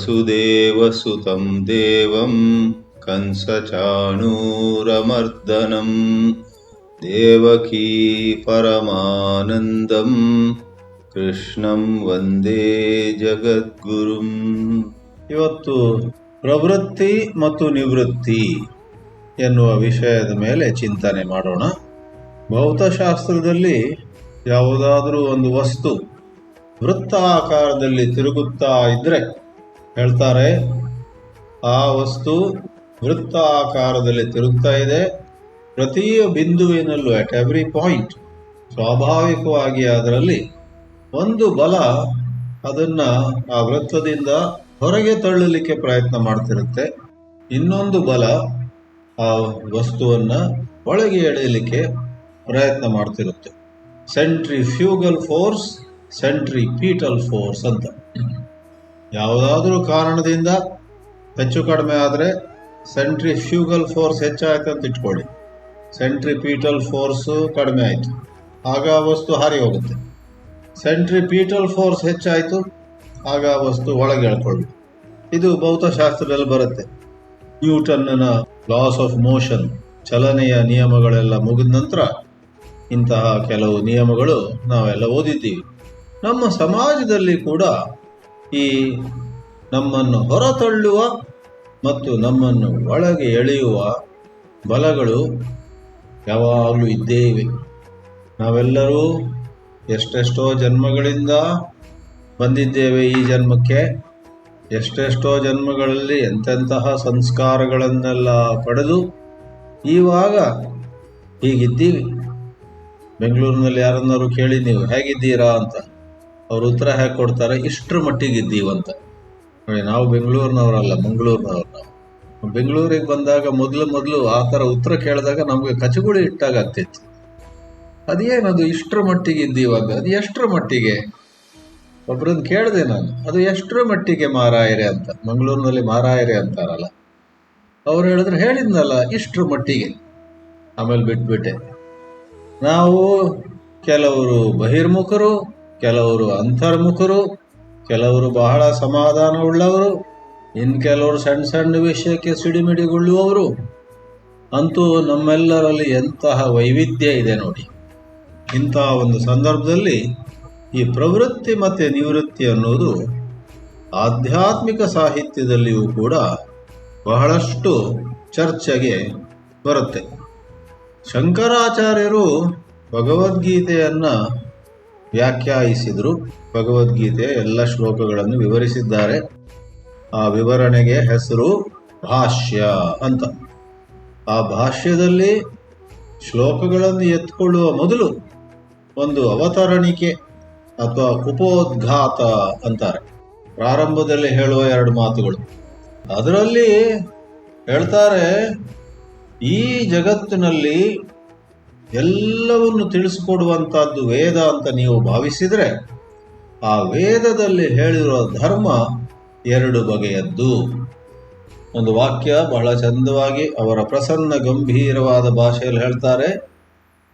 ವಸುದೇವಸುತಂ ದೇವಂ ಕಂಸಚಾಣೂರಮರ್ದನಂ ದೇವಕೀ ಪರಮಾನಂದಂ ಕೃಷ್ಣಂ ವಂದೇ ಜಗದ್ಗುರುಂ. ಇವತ್ತು ಪ್ರವೃತ್ತಿ ಮತ್ತು ನಿವೃತ್ತಿ ಎನ್ನುವ ವಿಷಯದ ಮೇಲೆ ಚಿಂತನೆ ಮಾಡೋಣ. ಭೌತಶಾಸ್ತ್ರದಲ್ಲಿ ಯಾವುದಾದರೂ ಒಂದು ವಸ್ತು ವೃತ್ತಾಕಾರದಲ್ಲಿ ತಿರುಗುತ್ತಾ ಇದ್ದರೆ ಹೇಳ್ತಾರೆ ಆ ವಸ್ತು ವೃತ್ತಾಕಾರದಲ್ಲಿ ತಿರುಗ್ತಾ ಇದೆ. ಪ್ರತಿಯ ಬಿಂದುವಿನಲ್ಲೂ ಅಟ್ ಎವ್ರಿ ಪಾಯಿಂಟ್ ಸ್ವಾಭಾವಿಕವಾಗಿ ಅದರಲ್ಲಿ ಒಂದು ಬಲ ಅದನ್ನು ಆ ವೃತ್ತದಿಂದ ಹೊರಗೆ ತಳ್ಳಲಿಕ್ಕೆ ಪ್ರಯತ್ನ ಮಾಡ್ತಿರುತ್ತೆ, ಇನ್ನೊಂದು ಬಲ ಆ ವಸ್ತುವನ್ನು ಒಳಗೆ ಎಳೆಯಲಿಕ್ಕೆ ಪ್ರಯತ್ನ ಮಾಡ್ತಿರುತ್ತೆ. ಸೆಂಟ್ರಿಫ್ಯೂಗಲ್ ಫೋರ್ಸ್, ಸೆಂಟ್ರಿಪೀಟಲ್ ಫೋರ್ಸ್ ಅಂತ. ಯಾವುದಾದ್ರೂ ಕಾರಣದಿಂದ ಹೆಚ್ಚು ಕಡಿಮೆ ಆದರೆ ಸೆಂಟ್ರಿಫ್ಯೂಗಲ್ ಫೋರ್ಸ್ ಹೆಚ್ಚಾಯ್ತು ಅಂತ ಇಟ್ಕೊಳ್ಳಿ, ಸೆಂಟ್ರಿಪೀಟಲ್ ಫೋರ್ಸು ಕಡಿಮೆ ಆಯಿತು, ಆಗ ವಸ್ತು ಹಾರಿ ಹೋಗುತ್ತೆ. ಸೆಂಟ್ರಿಪೀಟಲ್ ಫೋರ್ಸ್ ಹೆಚ್ಚಾಯಿತು, ಆಗ ವಸ್ತು ಒಳಗೆ ಎಳ್ಕೊಳ್ಳಿ. ಇದು ಭೌತಶಾಸ್ತ್ರದಲ್ಲಿ ಬರುತ್ತೆ. ನ್ಯೂಟನ್ನ ಲಾಸ್ ಆಫ್ ಮೋಷನ್, ಚಲನೆಯ ನಿಯಮಗಳೆಲ್ಲ ಮುಗಿದ ನಂತರ ಇಂತಹ ಕೆಲವು ನಿಯಮಗಳು ನಾವೆಲ್ಲ ಓದಿದ್ದೀವಿ. ನಮ್ಮ ಸಮಾಜದಲ್ಲಿ ಕೂಡ ಈ ನಮ್ಮನ್ನು ಹೊರತಳ್ಳುವ ಮತ್ತು ನಮ್ಮನ್ನು ಒಳಗೆ ಎಳೆಯುವ ಬಲಗಳು ಯಾವಾಗಲೂ ಇದ್ದೇ ಇವೆ. ನಾವೆಲ್ಲರೂ ಎಷ್ಟೆಷ್ಟೋ ಜನ್ಮಗಳಿಂದ ಬಂದಿದ್ದೇವೆ ಈ ಜನ್ಮಕ್ಕೆ. ಎಷ್ಟೆಷ್ಟೋ ಜನ್ಮಗಳಲ್ಲಿ ಎಂತೆಂತಹ ಸಂಸ್ಕಾರಗಳನ್ನೆಲ್ಲ ಪಡೆದು ಇವಾಗ ಹೀಗಿದ್ದೀವಿ. ಬೆಂಗಳೂರಿನಲ್ಲಿ ಯಾರನ್ನಾರು ಕೇಳಿ ನೀವು ಹೇಗಿದ್ದೀರಾ ಅಂತ, ಅವ್ರು ಉತ್ತರ ಹೇಗೆ ಕೊಡ್ತಾರೆ, ಇಷ್ಟರ ಮಟ್ಟಿಗಿದ್ದೀವಂತ. ನೋಡಿ, ನಾವು ಬೆಂಗಳೂರಿನವರಲ್ಲ, ಮಂಗಳೂರಿನವ್ರು. ನಾವು ಬೆಂಗಳೂರಿಗೆ ಬಂದಾಗ ಮೊದಲು ಆ ಥರ ಉತ್ತರ ಕೇಳಿದಾಗ ನಮಗೆ ಕಚಗುಳಿ ಇಟ್ಟಾಗ ಆಗ್ತಿತ್ತು. ಅದೇನದು ಇಷ್ಟರ ಮಟ್ಟಿಗೆ ಇದ್ದೀವಂತ, ಅದು ಎಷ್ಟರ ಮಟ್ಟಿಗೆ? ಒಬ್ಬರನ್ನು ಕೇಳಿದೆ ನಾನು, ಅದು ಎಷ್ಟರ ಮಟ್ಟಿಗೆ ಮಾರಾಯರೆ ಅಂತ. ಮಂಗಳೂರಿನಲ್ಲಿ ಮಾರಾಯರೆ ಅಂತಾರಲ್ಲ, ಅವ್ರು ಹೇಳಿದ್ರೆ ಹೇಳಿದ್ನಲ್ಲ ಇಷ್ಟರ ಮಟ್ಟಿಗೆ. ಆಮೇಲೆ ಬಿಟ್ಬಿಟ್ಟೆ. ನಾವು ಕೆಲವರು ಬಹಿರ್ಮುಖರು, ಕೆಲವರು ಅಂತರ್ಮುಖರು, ಕೆಲವರು ಬಹಳ ಸಮಾಧಾನ ಉಳ್ಳವರು, ಇನ್ನು ಕೆಲವರು ಸಣ್ಣ ಸಣ್ಣ ವಿಷಯಕ್ಕೆ ಸಿಡಿಮಿಡಿಗೊಳ್ಳುವವರು. ಅಂತೂ ನಮ್ಮೆಲ್ಲರಲ್ಲಿ ಎಂತಹ ವೈವಿಧ್ಯ ಇದೆ ನೋಡಿ. ಇಂತಹ ಒಂದು ಸಂದರ್ಭದಲ್ಲಿ ಈ ಪ್ರವೃತ್ತಿ ಮತ್ತು ನಿವೃತ್ತಿ ಅನ್ನೋದು ಆಧ್ಯಾತ್ಮಿಕ ಸಾಹಿತ್ಯದಲ್ಲಿಯೂ ಕೂಡ ಬಹಳಷ್ಟು ಚರ್ಚೆಗೆ ಬರುತ್ತೆ. ಶಂಕರಾಚಾರ್ಯರು ಭಗವದ್ಗೀತೆಯನ್ನು ವ್ಯಾಖ್ಯಾಯಿಸಿದರು. ಭಗವದ್ಗೀತೆಯ ಎಲ್ಲ ಶ್ಲೋಕಗಳನ್ನು ವಿವರಿಸಿದ್ದಾರೆ. ಆ ವಿವರಣೆಗೆ ಹೆಸರು ಭಾಷ್ಯ ಅಂತ. ಆ ಭಾಷ್ಯದಲ್ಲಿ ಶ್ಲೋಕಗಳನ್ನು ಎತ್ಕೊಳ್ಳುವ ಮೊದಲು ಒಂದು ಅವತರಣಿಕೆ ಅಥವಾ ಉಪೋದ್ಘಾತ ಅಂತಾರೆ. ಪ್ರಾರಂಭದಲ್ಲಿ ಹೇಳುವ 2 ಮಾತುಗಳು. ಅದರಲ್ಲಿ ಹೇಳ್ತಾರೆ, ಈ ಜಗತ್ತಿನಲ್ಲಿ ಎಲ್ಲವನ್ನು ತಿಳಿಸಿಕೊಡುವಂಥದ್ದು ವೇದ ಅಂತ ನೀವು ಭಾವಿಸಿದರೆ ಆ ವೇದದಲ್ಲಿ ಹೇಳಿರುವ ಧರ್ಮ 2 ಬಗೆಯದ್ದು. ಒಂದು ವಾಕ್ಯ ಬಹಳ ಚಂದವಾಗಿ ಅವರ ಪ್ರಸನ್ನ ಗಂಭೀರವಾದ ಭಾಷೆಯಲ್ಲಿ ಹೇಳ್ತಾರೆ,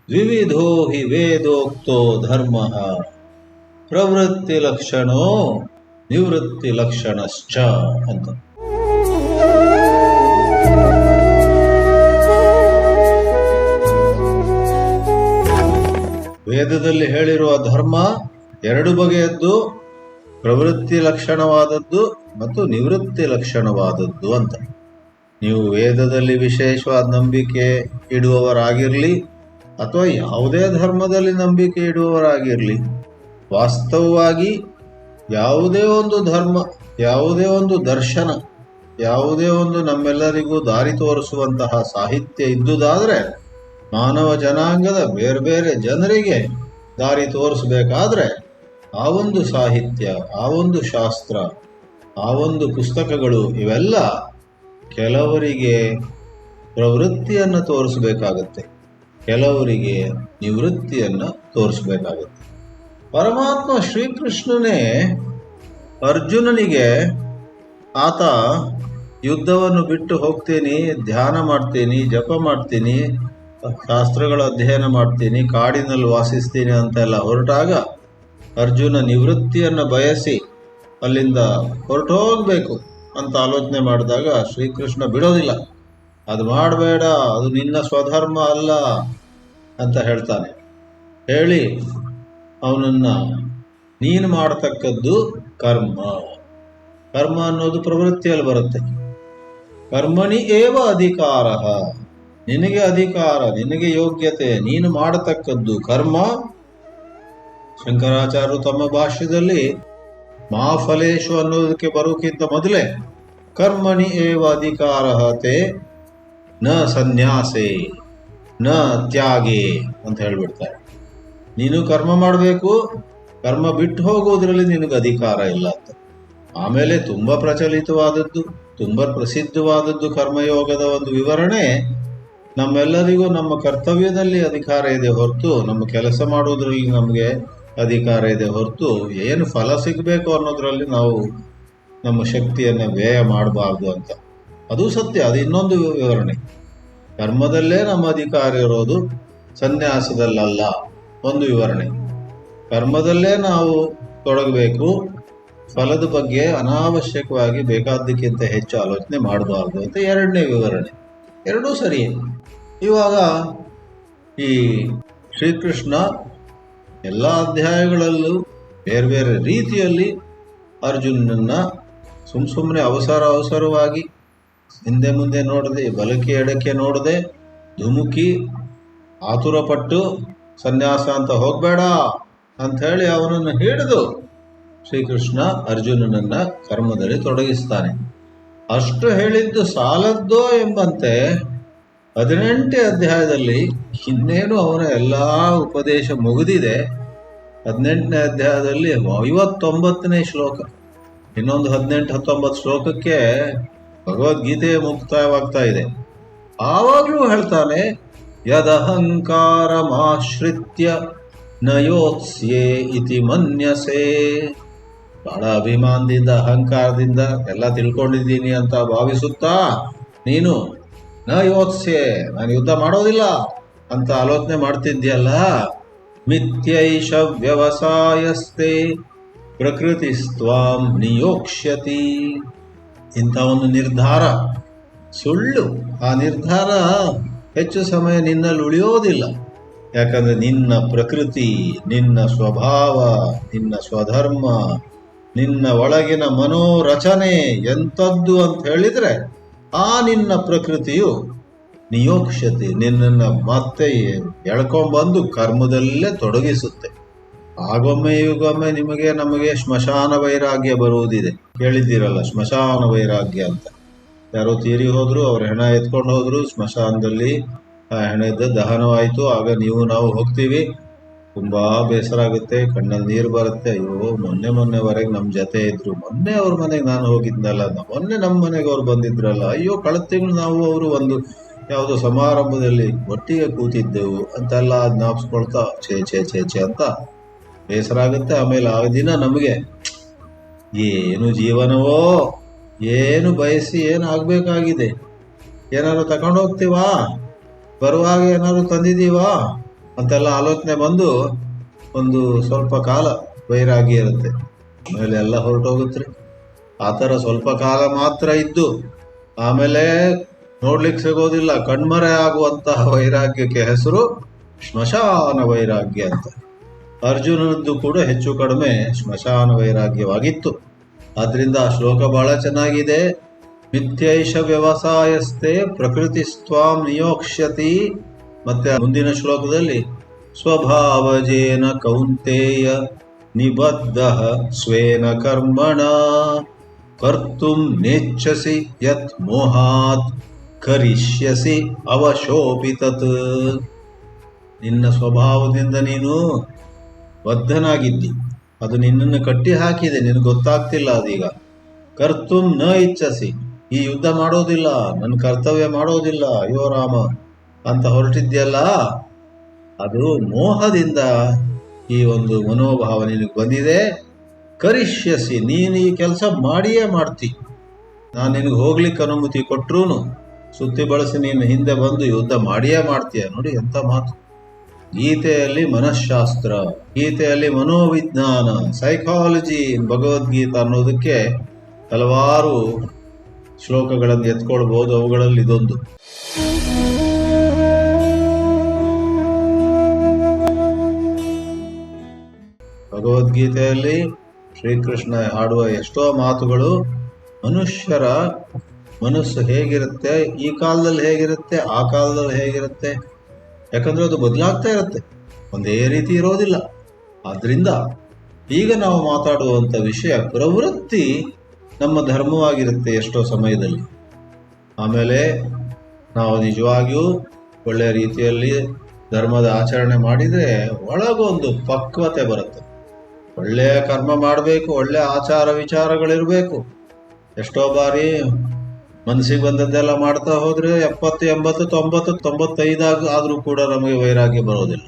ದ್ವಿವಿಧೋ ಹಿ ವೇದೋಕ್ತೋ ಧರ್ಮ ಪ್ರವೃತ್ತಿ ಲಕ್ಷಣೋ ನಿವೃತ್ತಿ ಲಕ್ಷಣಶ್ಚ ಅಂತ. ವೇದದಲ್ಲಿ ಹೇಳಿರುವ ಧರ್ಮ 2 ಬಗೆಯದ್ದು, ಪ್ರವೃತ್ತಿ ಲಕ್ಷಣವಾದದ್ದು ಮತ್ತು ನಿವೃತ್ತಿ ಲಕ್ಷಣವಾದದ್ದು ಅಂತ. ನೀವು ವೇದದಲ್ಲಿ ವಿಶೇಷವಾದ ನಂಬಿಕೆ ಇಡುವವರಾಗಿರಲಿ ಅಥವಾ ಯಾವುದೇ ಧರ್ಮದಲ್ಲಿ ನಂಬಿಕೆ ಇಡುವವರಾಗಿರಲಿ, ವಾಸ್ತವವಾಗಿ ಯಾವುದೇ ಒಂದು ಧರ್ಮ, ಯಾವುದೇ ಒಂದು ದರ್ಶನ, ಯಾವುದೇ ಒಂದು ನಮ್ಮೆಲ್ಲರಿಗೂ ದಾರಿ ತೋರಿಸುವಂತಹ ಸಾಹಿತ್ಯ ಇದ್ದುದಾದರೆ, ಮಾನವ ಜನಾಂಗದ ಬೇರೆ ಬೇರೆ ಜನರಿಗೆ ದಾರಿ ತೋರಿಸಬೇಕಾದ್ರೆ ಆ ಒಂದು ಸಾಹಿತ್ಯ, ಆ ಒಂದು ಶಾಸ್ತ್ರ, ಆ ಒಂದು ಪುಸ್ತಕಗಳು ಇವೆಲ್ಲ ಕೆಲವರಿಗೆ ಪ್ರವೃತ್ತಿಯನ್ನು ತೋರಿಸಬೇಕಾಗತ್ತೆ, ಕೆಲವರಿಗೆ ನಿವೃತ್ತಿಯನ್ನು ತೋರಿಸಬೇಕಾಗತ್ತೆ. ಪರಮಾತ್ಮ ಶ್ರೀಕೃಷ್ಣನೇ ಅರ್ಜುನನಿಗೆ ಆತ ಯುದ್ಧವನ್ನು ಬಿಟ್ಟು ಹೋಗ್ತೀನಿ, ಧ್ಯಾನ ಮಾಡ್ತೀನಿ, ಜಪ ಮಾಡ್ತೀನಿ, ಶಾಸ್ತ್ರಗಳ ಅಧ್ಯಯನ ಮಾಡ್ತೀನಿ, ಕಾಡಿನಲ್ಲಿ ವಾಸಿಸ್ತೀನಿ ಅಂತೆಲ್ಲ ಹೊರಟಾಗ ಅರ್ಜುನ ನಿವೃತ್ತಿಯನ್ನು ಬಯಸಿ ಅಲ್ಲಿಂದ ಹೊರಟೋಗ್ಬೇಕು ಅಂತ ಆಲೋಚನೆ ಮಾಡಿದಾಗ ಶ್ರೀಕೃಷ್ಣ ಬಿಡೋದಿಲ್ಲ. ಅದು ಮಾಡಬೇಡ, ಅದು ನಿನ್ನ ಸ್ವಧರ್ಮ ಅಲ್ಲ ಅಂತ ಹೇಳ್ತಾನೆ. ಹೇಳಿ ಅವನನ್ನ ನೀನು ಮಾಡತಕ್ಕದ್ದು ಕರ್ಮ. ಕರ್ಮ ಅನ್ನೋದು ಪ್ರವೃತ್ತಿಯಲ್ಲಿ ಬರುತ್ತೆ. ಕರ್ಮಣಿ ಏವ ಅಧಿಕಾರ, ನಿನಗೆ ಅಧಿಕಾರ, ನಿನಗೆ ಯೋಗ್ಯತೆ, ನೀನು ಮಾಡತಕ್ಕದ್ದು ಕರ್ಮ. ಶಂಕರಾಚಾರ್ಯರು ತಮ್ಮ ಭಾಷ್ಯದಲ್ಲಿ ಮಾ ಫಲೇಶು ಅನ್ನೋದಕ್ಕೆ ಬರೋಕ್ಕಿಂತ ಮೊದಲೇ ಕರ್ಮಣಿ ಏವ ಅಧಿಕಾರ ತೇ ನ ಸನ್ಯಾಸೆ ನ ತ್ಯಾಗೆ ಅಂತ ಹೇಳ್ಬಿಡ್ತಾರೆ. ನೀನು ಕರ್ಮ ಮಾಡಬೇಕು, ಕರ್ಮ ಬಿಟ್ಟು ಹೋಗೋದ್ರಲ್ಲಿ ನಿನಗೆ ಅಧಿಕಾರ ಇಲ್ಲ ಅಂತ. ಆಮೇಲೆ ತುಂಬಾ ಪ್ರಚಲಿತವಾದದ್ದು, ತುಂಬಾ ಪ್ರಸಿದ್ಧವಾದದ್ದು ಕರ್ಮಯೋಗದ ಒಂದು ವಿವರಣೆ. ನಮ್ಮೆಲ್ಲರಿಗೂ ನಮ್ಮ ಕರ್ತವ್ಯದಲ್ಲಿ ಅಧಿಕಾರ ಇದೆ ಹೊರತು, ನಮ್ಮ ಕೆಲಸ ಮಾಡೋದ್ರಲ್ಲಿ ನಮಗೆ ಅಧಿಕಾರ ಇದೆ ಹೊರತು, ಏನು ಫಲ ಸಿಗಬೇಕು ಅನ್ನೋದ್ರಲ್ಲಿ ನಾವು ನಮ್ಮ ಶಕ್ತಿಯನ್ನು ವ್ಯಯ ಮಾಡಬಾರ್ದು ಅಂತ. ಅದು ಸತ್ಯ, ಅದು ಇನ್ನೊಂದು ವಿವರಣೆ. ಕರ್ಮದಲ್ಲೇ ನಮ್ಮ ಅಧಿಕಾರ ಇರೋದು, ಸನ್ಯಾಸದಲ್ಲಲ್ಲ, ಒಂದು ವಿವರಣೆ. ಕರ್ಮದಲ್ಲೇ ನಾವು ತೊಡಗಬೇಕು, ಫಲದ ಬಗ್ಗೆ ಅನಾವಶ್ಯಕವಾಗಿ ಬೇಕಾದ್ದಕ್ಕಿಂತ ಹೆಚ್ಚು ಆಲೋಚನೆ ಮಾಡಬಾರ್ದು ಅಂತ ಎರಡನೇ ವಿವರಣೆ. ಎರಡೂ ಸರಿ. ಇವಾಗ ಈ ಶ್ರೀಕೃಷ್ಣ ಎಲ್ಲ ಅಧ್ಯಾಯಗಳಲ್ಲೂ ಬೇರೆ ಬೇರೆ ರೀತಿಯಲ್ಲಿ ಅರ್ಜುನನ್ನ ಸುಮ್ಮನೆ ಅವಸರವಾಗಿ ಹಿಂದೆ ಮುಂದೆ ನೋಡದೆ, ಬಲಕ್ಕೆ ಎಡಕ್ಕೆ ನೋಡದೆ, ಧುಮುಕಿ ಆತುರಪಟ್ಟು ಸನ್ಯಾಸ ಅಂತ ಹೋಗಬೇಡ ಅಂತ ಹೇಳಿ ಅವನನ್ನು ಹಿಡಿದು ಶ್ರೀಕೃಷ್ಣ ಅರ್ಜುನನನ್ನ ಕರ್ಮದಲ್ಲಿ ತೊಡಗಿಸ್ತಾನೆ. ಅಷ್ಟು ಹೇಳಿದ್ದು ಸಾಲದ್ದೋ ಎಂಬಂತೆ 18ನೇ ಅಧ್ಯಾಯದಲ್ಲಿ ಇನ್ನೇನು ಅವನ ಎಲ್ಲ ಉಪದೇಶ ಮುಗಿದಿದೆ. 18ನೇ ಅಧ್ಯಾಯದಲ್ಲಿ 59ನೇ ಶ್ಲೋಕ, ಇನ್ನೊಂದು 18-19 ಶ್ಲೋಕಕ್ಕೆ ಭಗವದ್ಗೀತೆ ಮುಕ್ತಾಯವಾಗ್ತಾ ಇದೆ. ಆವಾಗಲೂ ಹೇಳ್ತಾನೆ, ಯದಹಂಕಾರಮಾಶ್ರಿತ್ಯ ನಯೋತ್ಸ್ಯೆ ಇತಿ ಮನ್ಯಸೆ. ಬಹಳ ಅಭಿಮಾನದಿಂದ, ಅಹಂಕಾರದಿಂದ ಎಲ್ಲ ತಿಳ್ಕೊಂಡಿದ್ದೀನಿ ಅಂತ ಭಾವಿಸುತ್ತಾ ನೀನು ನ ಯೋತ್ಸ್ಯೆ, ನಾನು ಯುದ್ಧ ಮಾಡೋದಿಲ್ಲ ಅಂತ ಆಲೋಚನೆ ಮಾಡ್ತಿದ್ಯಲ್ಲ, ಮಿಥ್ಯೈಷ ವ್ಯವಸಾಯಸ್ತೆ ಪ್ರಕೃತಿಸ್ತ್ವಾಂ ನಿಯೋಕ್ಷ್ಯತಿ. ಇಂಥ ಒಂದು ನಿರ್ಧಾರ ಸುಳ್ಳು. ಆ ನಿರ್ಧಾರ ಹೆಚ್ಚು ಸಮಯ ನಿನ್ನಲ್ಲಿ ಉಳಿಯೋದಿಲ್ಲ. ಯಾಕಂದ್ರೆ ನಿನ್ನ ಪ್ರಕೃತಿ, ನಿನ್ನ ಸ್ವಭಾವ, ನಿನ್ನ ಸ್ವಧರ್ಮ, ನಿನ್ನ ಒಳಗಿನ ಮನೋರಚನೆ ಎಂಥದ್ದು ಅಂತ ಹೇಳಿದ್ರೆ, ಆ ನಿನ್ನ ಪ್ರಕೃತಿಯು ನಿಯೋಕ್ಷತೆ, ನಿನ್ನನ್ನು ಮತ್ತೆ ಎಳ್ಕೊಂಬಂದು ಕರ್ಮದಲ್ಲೇ ತೊಡಗಿಸುತ್ತೆ. ಆಗೊಮ್ಮೆ ಈಗೊಮ್ಮೆ ನಮಗೆ ಸ್ಮಶಾನ ವೈರಾಗ್ಯ ಬರುವುದಿದೆ. ಕೇಳಿದ್ದೀರಲ್ಲ ಸ್ಮಶಾನ ವೈರಾಗ್ಯ ಅಂತ. ಯಾರೋ ತೀರಿ ಹೋದ್ರು, ಅವ್ರ ಹೆಣ ಎತ್ಕೊಂಡು ಹೋದ್ರು, ಸ್ಮಶಾನದಲ್ಲಿ ಆ ಹೆಣದ ದಹನವಾಯಿತು. ಆಗ ನಾವು ಹೋಗ್ತೀವಿ, ತುಂಬಾ ಬೇಸರ ಆಗುತ್ತೆ, ಕಣ್ಣಲ್ಲಿ ನೀರು ಬರುತ್ತೆ. ಅಯ್ಯೋ, ಮೊನ್ನೆವರೆಗೆ ನಮ್ಮ ಜೊತೆ ಇದ್ರು, ಮೊನ್ನೆ ಅವ್ರ ಮನೆಗೆ ನಾನು ಹೋಗಿದ್ನಲ್ಲ, ಮೊನ್ನೆ ನಮ್ಮ ಮನೆಗೆ ಅವ್ರು ಬಂದಿದ್ರಲ್ಲ, ಅಯ್ಯೋ ಕಳೆದ ತಿಂಗಳು ನಾವು ಅವರು ಒಂದು ಯಾವುದೋ ಸಮಾರಂಭದಲ್ಲಿ ಒಟ್ಟಿಗೆ ಕೂತಿದ್ದೆವು ಅಂತೆಲ್ಲ ಜ್ಞಾಪಿಸ್ಕೊಳ್ತಾ ಛೇ ಛೇ ಛೇ ಛೇ ಅಂತ ಬೇಸರ ಆಗುತ್ತೆ. ಆಮೇಲೆ ಆ ದಿನ ನಮಗೆ ಏನು ಜೀವನವೋ, ಏನು ಬಯಸಿ ಏನು ಆಗ್ಬೇಕಾಗಿದೆ, ಏನಾದ್ರು ತಗೊಂಡು ಹೋಗ್ತೀವಾ, ಬರುವಾಗ ಏನಾದ್ರು ತಂದಿದ್ದೀವಾ ಅಂತೆಲ್ಲ ಆಲೋಚನೆ ಬಂದು ಒಂದು ಸ್ವಲ್ಪ ಕಾಲ ವೈರಾಗ್ಯ ಇರುತ್ತೆ. ಆಮೇಲೆ ಎಲ್ಲ ಹೊರಟೋಗುತ್ತೆ. ಆ ಥರ ಸ್ವಲ್ಪ ಕಾಲ ಮಾತ್ರ ಇದ್ದು ಆಮೇಲೆ ನೋಡ್ಲಿಕ್ಕೆ ಸಿಗೋದಿಲ್ಲ, ಕಣ್ಮರೆ ಆಗುವಂತಹ ವೈರಾಗ್ಯಕ್ಕೆ ಹೆಸರು ಸ್ಮಶಾನ ವೈರಾಗ್ಯ ಅಂತ. ಅರ್ಜುನನದ್ದು ಕೂಡ ಹೆಚ್ಚು ಕಡಿಮೆ ಸ್ಮಶಾನ ವೈರಾಗ್ಯವಾಗಿತ್ತು. ಆದ್ರಿಂದ ಆ ಶ್ಲೋಕ ಬಹಳ ಚೆನ್ನಾಗಿದೆ. ಮಿಥ್ಯೈಷ ವ್ಯವಸಾಯಸ್ತೆ ಪ್ರಕೃತಿಸ್ತ್ವಾಂ ನಿಯೋಕ್ಷ್ಯತಿ. ಮತ್ತೆ ಮುಂದಿನ ಶ್ಲೋಕದಲ್ಲಿ ಸ್ವಭಾವಜೇನ ಕೌಂತೇಯ ನಿಬದ್ಧ ಸ್ವೇನ ಕರ್ಮಣ ಕರ್ತುಂ ನೇಚ್ಛಸಿ ಯತ್ ಮೋಹಾತ್ ಕರಿಷ್ಯಸಿ ಅವಶೋಪಿ ತತ್. ನಿನ್ನ ಸ್ವಭಾವದಿಂದ ನೀನು ಬದ್ಧನಾಗಿದ್ದಿ, ಅದು ನಿನ್ನನ್ನು ಕಟ್ಟಿ ಹಾಕಿದೆ, ನಿನಗೆ ಗೊತ್ತಾಗ್ತಿಲ್ಲ ಅದೀಗ. ಕರ್ತುಂ ನ ಇಚ್ಛಸಿ, ಈ ಯುದ್ಧ ಮಾಡೋದಿಲ್ಲ, ನನ್ನ ಕರ್ತವ್ಯ ಮಾಡೋದಿಲ್ಲ, ಅಯ್ಯೋ ರಾಮ ಅಂತ ಹೊರಟಿದ್ಯಲ್ಲ, ಅದು ಮೋಹದಿಂದ ಈ ಒಂದು ಮನೋಭಾವ ನಿನಗೆ ಬಂದಿದೆ. ಕರಿಷ್ಯಸಿ, ನೀನು ಈ ಕೆಲಸ ಮಾಡಿಯೇ ಮಾಡ್ತಿ. ನಾನು ನಿನಗೆ ಹೋಗ್ಲಿಕ್ಕೆ ಅನುಮತಿ ಕೊಟ್ಟರು ಸುತ್ತಿ ಬಳಸಿ ನೀನು ಹಿಂದೆ ಬಂದು ಯುದ್ಧ ಮಾಡಿಯೇ ಮಾಡ್ತೀಯ. ನೋಡಿ ಎಂಥ ಮಾತು. ಗೀತೆಯಲ್ಲಿ ಮನಃಶಾಸ್ತ್ರ, ಗೀತೆಯಲ್ಲಿ ಮನೋವಿಜ್ಞಾನ, ಸೈಕಾಲಜಿ, ಭಗವದ್ಗೀತಾ ಅನ್ನೋದಕ್ಕೆ ಹಲವಾರು ಶ್ಲೋಕಗಳನ್ನು ಎತ್ಕೊಳ್ಬಹುದು. ಅವುಗಳಲ್ಲಿ ಇದೊಂದು. ಭಗವದ್ಗೀತೆಯಲ್ಲಿ ಶ್ರೀಕೃಷ್ಣ ಆಡುವ ಎಷ್ಟೋ ಮಾತುಗಳು ಮನುಷ್ಯರ ಮನಸ್ಸು ಹೇಗಿರುತ್ತೆ, ಈ ಕಾಲದಲ್ಲಿ ಹೇಗಿರುತ್ತೆ, ಆ ಕಾಲದಲ್ಲಿ ಹೇಗಿರುತ್ತೆ, ಯಾಕಂದ್ರೆ ಅದು ಬದಲಾಗ್ತಾ ಇರುತ್ತೆ, ಒಂದೇ ರೀತಿ ಇರೋದಿಲ್ಲ. ಆದ್ರಿಂದ ಈಗ ನಾವು ಮಾತಾಡುವಂಥ ವಿಷಯ ಪ್ರವೃತ್ತಿ ನಮ್ಮ ಧರ್ಮವಾಗಿರುತ್ತೆ ಎಷ್ಟೋ ಸಮಯದಲ್ಲಿ. ಆಮೇಲೆ ನಾವು ನಿಜವಾಗಿಯೂ ಒಳ್ಳೆಯ ರೀತಿಯಲ್ಲಿ ಧರ್ಮದ ಆಚರಣೆ ಮಾಡಿದರೆ ಒಳಗೊಂದು ಪಕ್ವತೆ ಬರುತ್ತೆ. ಒಳ್ಳೆಯ ಕರ್ಮ ಮಾಡಬೇಕು, ಒಳ್ಳೆಯ ಆಚಾರ ವಿಚಾರಗಳಿರಬೇಕು. ಎಷ್ಟೋ ಬಾರಿ ಮನಸ್ಸಿಗೆ ಬಂದದ್ದೆಲ್ಲ ಮಾಡ್ತಾ ಹೋದ್ರೆ 70, 80, 90, 95 ಆದರೂ ಕೂಡ ನಮಗೆ ವೈರಾಗ್ಯ ಬರೋದಿಲ್ಲ.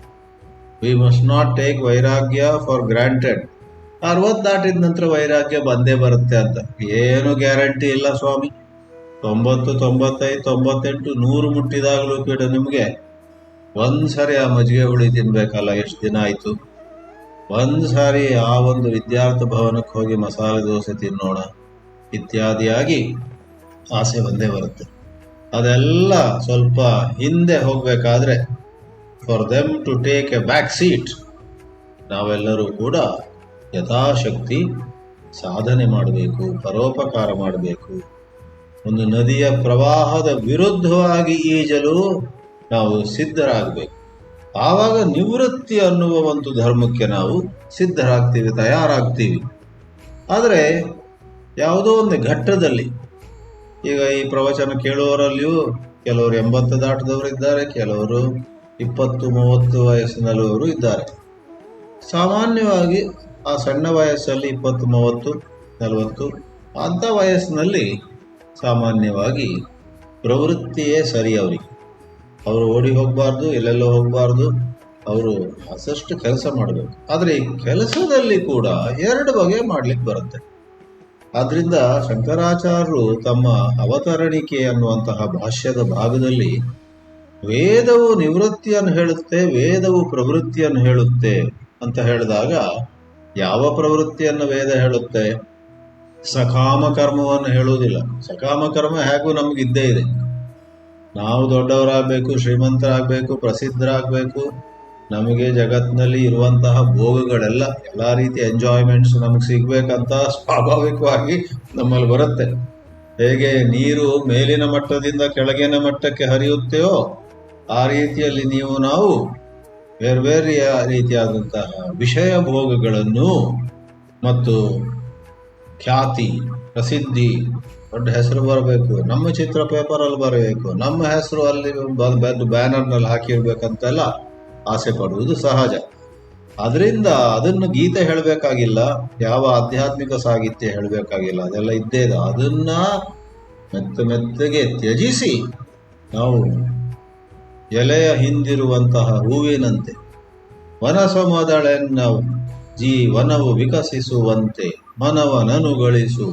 ವಿ ಮಸ್ಟ್ ನಾಟ್ ಟೇಕ್ ವೈರಾಗ್ಯ ಫಾರ್ ಗ್ರಾಂಟೆಡ್. 60 ದಾಟಿದ ನಂತರ ವೈರಾಗ್ಯ ಬಂದೇ ಬರುತ್ತೆ ಅಂತ ಏನು ಗ್ಯಾರಂಟಿ ಇಲ್ಲ ಸ್ವಾಮಿ. 90, 95, 98, 100 ಮುಟ್ಟಿದಾಗಲೂ ಕೂಡ ನಿಮಗೆ ಒಂದ್ಸರಿ ಆ ಮಜ್ಜಿಗೆ ಹುಳಿ ತಿನ್ಬೇಕಲ್ಲ, ಎಷ್ಟು ದಿನ ಆಯ್ತು. ಒಂದ್ಸಾರಿ ಆ ಒಂದು ವಿದ್ಯಾರ್ಥಿ ಭವನಕ್ಕೆ ಹೋಗಿ ಮಸಾಲೆ ದೋಸೆ ತಿನ್ನೋಣ ಇತ್ಯಾದಿಯಾಗಿ ಆಸೆ ಬಂದೇ ಬರುತ್ತೆ. ಅದೆಲ್ಲ ಸ್ವಲ್ಪ ಹಿಂದೆ ಹೋಗ್ಬೇಕಾದ್ರೆ for them to take a back seat ನಾವೆಲ್ಲರೂ ಕೂಡ ಯಥಾಶಕ್ತಿ ಸಾಧನೆ ಮಾಡಬೇಕು, ಪರೋಪಕಾರ ಮಾಡಬೇಕು. ಒಂದು ನದಿಯ ಪ್ರವಾಹದ ವಿರುದ್ಧವಾಗಿ ಈಜಲು ನಾವು ಸಿದ್ಧರಾಗಬೇಕು. ಆವಾಗ ನಿವೃತ್ತಿ ಅನ್ನುವ ಒಂದು ಧರ್ಮಕ್ಕೆ ನಾವು ಸಿದ್ಧರಾಗ್ತೀವಿ, ತಯಾರಾಗ್ತೀವಿ. ಆದರೆ ಯಾವುದೋ ಒಂದು ಘಟ್ಟದಲ್ಲಿ, ಈಗ ಈ ಪ್ರವಚನ ಕೇಳುವವರಲ್ಲಿಯೂ ಕೆಲವರು 80 ದಾಟಿದವರು ಇದ್ದಾರೆ, ಕೆಲವರು 20, 30 ವಯಸ್ಸಿನಲ್ಲಿವರು ಇದ್ದಾರೆ. ಸಾಮಾನ್ಯವಾಗಿ ಆ ಸಣ್ಣ ವಯಸ್ಸಲ್ಲಿ 20, 30, 40 ಅಂಥ ವಯಸ್ಸಿನಲ್ಲಿ ಸಾಮಾನ್ಯವಾಗಿ ಪ್ರವೃತ್ತಿಯೇ ಸರಿ ಅವರಿಗೆ. ಅವರು ಓಡಿ ಹೋಗಬಾರ್ದು, ಎಲ್ಲೆಲ್ಲೋ ಹೋಗಬಾರ್ದು, ಅವರು ಅಷ್ಟು ಕೆಲಸ ಮಾಡಬೇಕು. ಆದರೆ ಈ ಕೆಲಸದಲ್ಲಿ ಕೂಡ 2 ಬಗೆ ಮಾಡ್ಲಿಕ್ಕೆ ಬರುತ್ತೆ. ಆದ್ರಿಂದ ಶಂಕರಾಚಾರ್ಯರು ತಮ್ಮ ಅವತರಣಿಕೆ ಅನ್ನುವಂತಹ ಭಾಷ್ಯದ ಭಾಗದಲ್ಲಿ ವೇದವು ನಿವೃತ್ತಿಯನ್ನು ಹೇಳುತ್ತೆ, ವೇದವು ಪ್ರವೃತ್ತಿಯನ್ನು ಹೇಳುತ್ತೆ ಅಂತ ಹೇಳಿದಾಗ ಯಾವ ಪ್ರವೃತ್ತಿಯನ್ನು ವೇದ ಹೇಳುತ್ತೆ? ಸಕಾಮ ಕರ್ಮವನ್ನು ಹೇಳುವುದಿಲ್ಲ. ಸಕಾಮ ಕರ್ಮ ಹೇಗೂ ನಮಗಿದ್ದೇ ಇದೆ. ನಾವು ದೊಡ್ಡವರಾಗಬೇಕು, ಶ್ರೀಮಂತರಾಗಬೇಕು, ಪ್ರಸಿದ್ಧರಾಗಬೇಕು, ನಮಗೆ ಜಗತ್ತಿನಲ್ಲಿ ಇರುವಂತಹ ಭೋಗಗಳೆಲ್ಲ, ಎಲ್ಲ ರೀತಿಯ ಎಂಜಾಯ್ಮೆಂಟ್ಸ್ ನಮಗೆ ಸಿಗ್ಬೇಕಂತ ಸ್ವಾಭಾವಿಕವಾಗಿ ನಮ್ಮಲ್ಲಿ ಬರುತ್ತೆ. ಹೇಗೆ ನೀರು ಮೇಲಿನ ಮಟ್ಟದಿಂದ ಕೆಳಗಿನ ಮಟ್ಟಕ್ಕೆ ಹರಿಯುತ್ತೆಯೋ ಆ ರೀತಿಯಲ್ಲಿ ನಾವು ಬೇರೆ ಬೇರೆ ರೀತಿಯಾದಂತಹ ವಿಷಯ ಭೋಗಗಳನ್ನು ಮತ್ತು ಖ್ಯಾತಿ, ಪ್ರಸಿದ್ಧಿ, ದೊಡ್ಡ ಹೆಸರು ಬರಬೇಕು, ನಮ್ಮ ಚಿತ್ರ ಪೇಪರಲ್ಲಿ ಬರಬೇಕು, ನಮ್ಮ ಹೆಸರು ಅಲ್ಲಿ ಬ್ಯಾನರ್ನಲ್ಲಿ ಹಾಕಿರ್ಬೇಕಂತೆಲ್ಲ ಆಸೆ ಪಡುವುದು ಸಹಜ. ಅದರಿಂದ ಅದನ್ನು ಗೀತೆ ಹೇಳಬೇಕಾಗಿಲ್ಲ, ಯಾವ ಆಧ್ಯಾತ್ಮಿಕ ಸಾಹಿತ್ಯ ಹೇಳಬೇಕಾಗಿಲ್ಲ, ಅದೆಲ್ಲ ಇದ್ದೇ ಇದೆ. ಅದನ್ನ ಮೆತ್ತಗೆ ತ್ಯಜಿಸಿ ನಾವು ಎಲೆಯ ಹಿಂದಿರುವಂತಹ ಹೂವಿನಂತೆ ವನಸಮದಳೆನ್ನ ಜೀವನವು ವಿಕಸಿಸುವಂತೆ ಮನವನನುಗಳಿಸು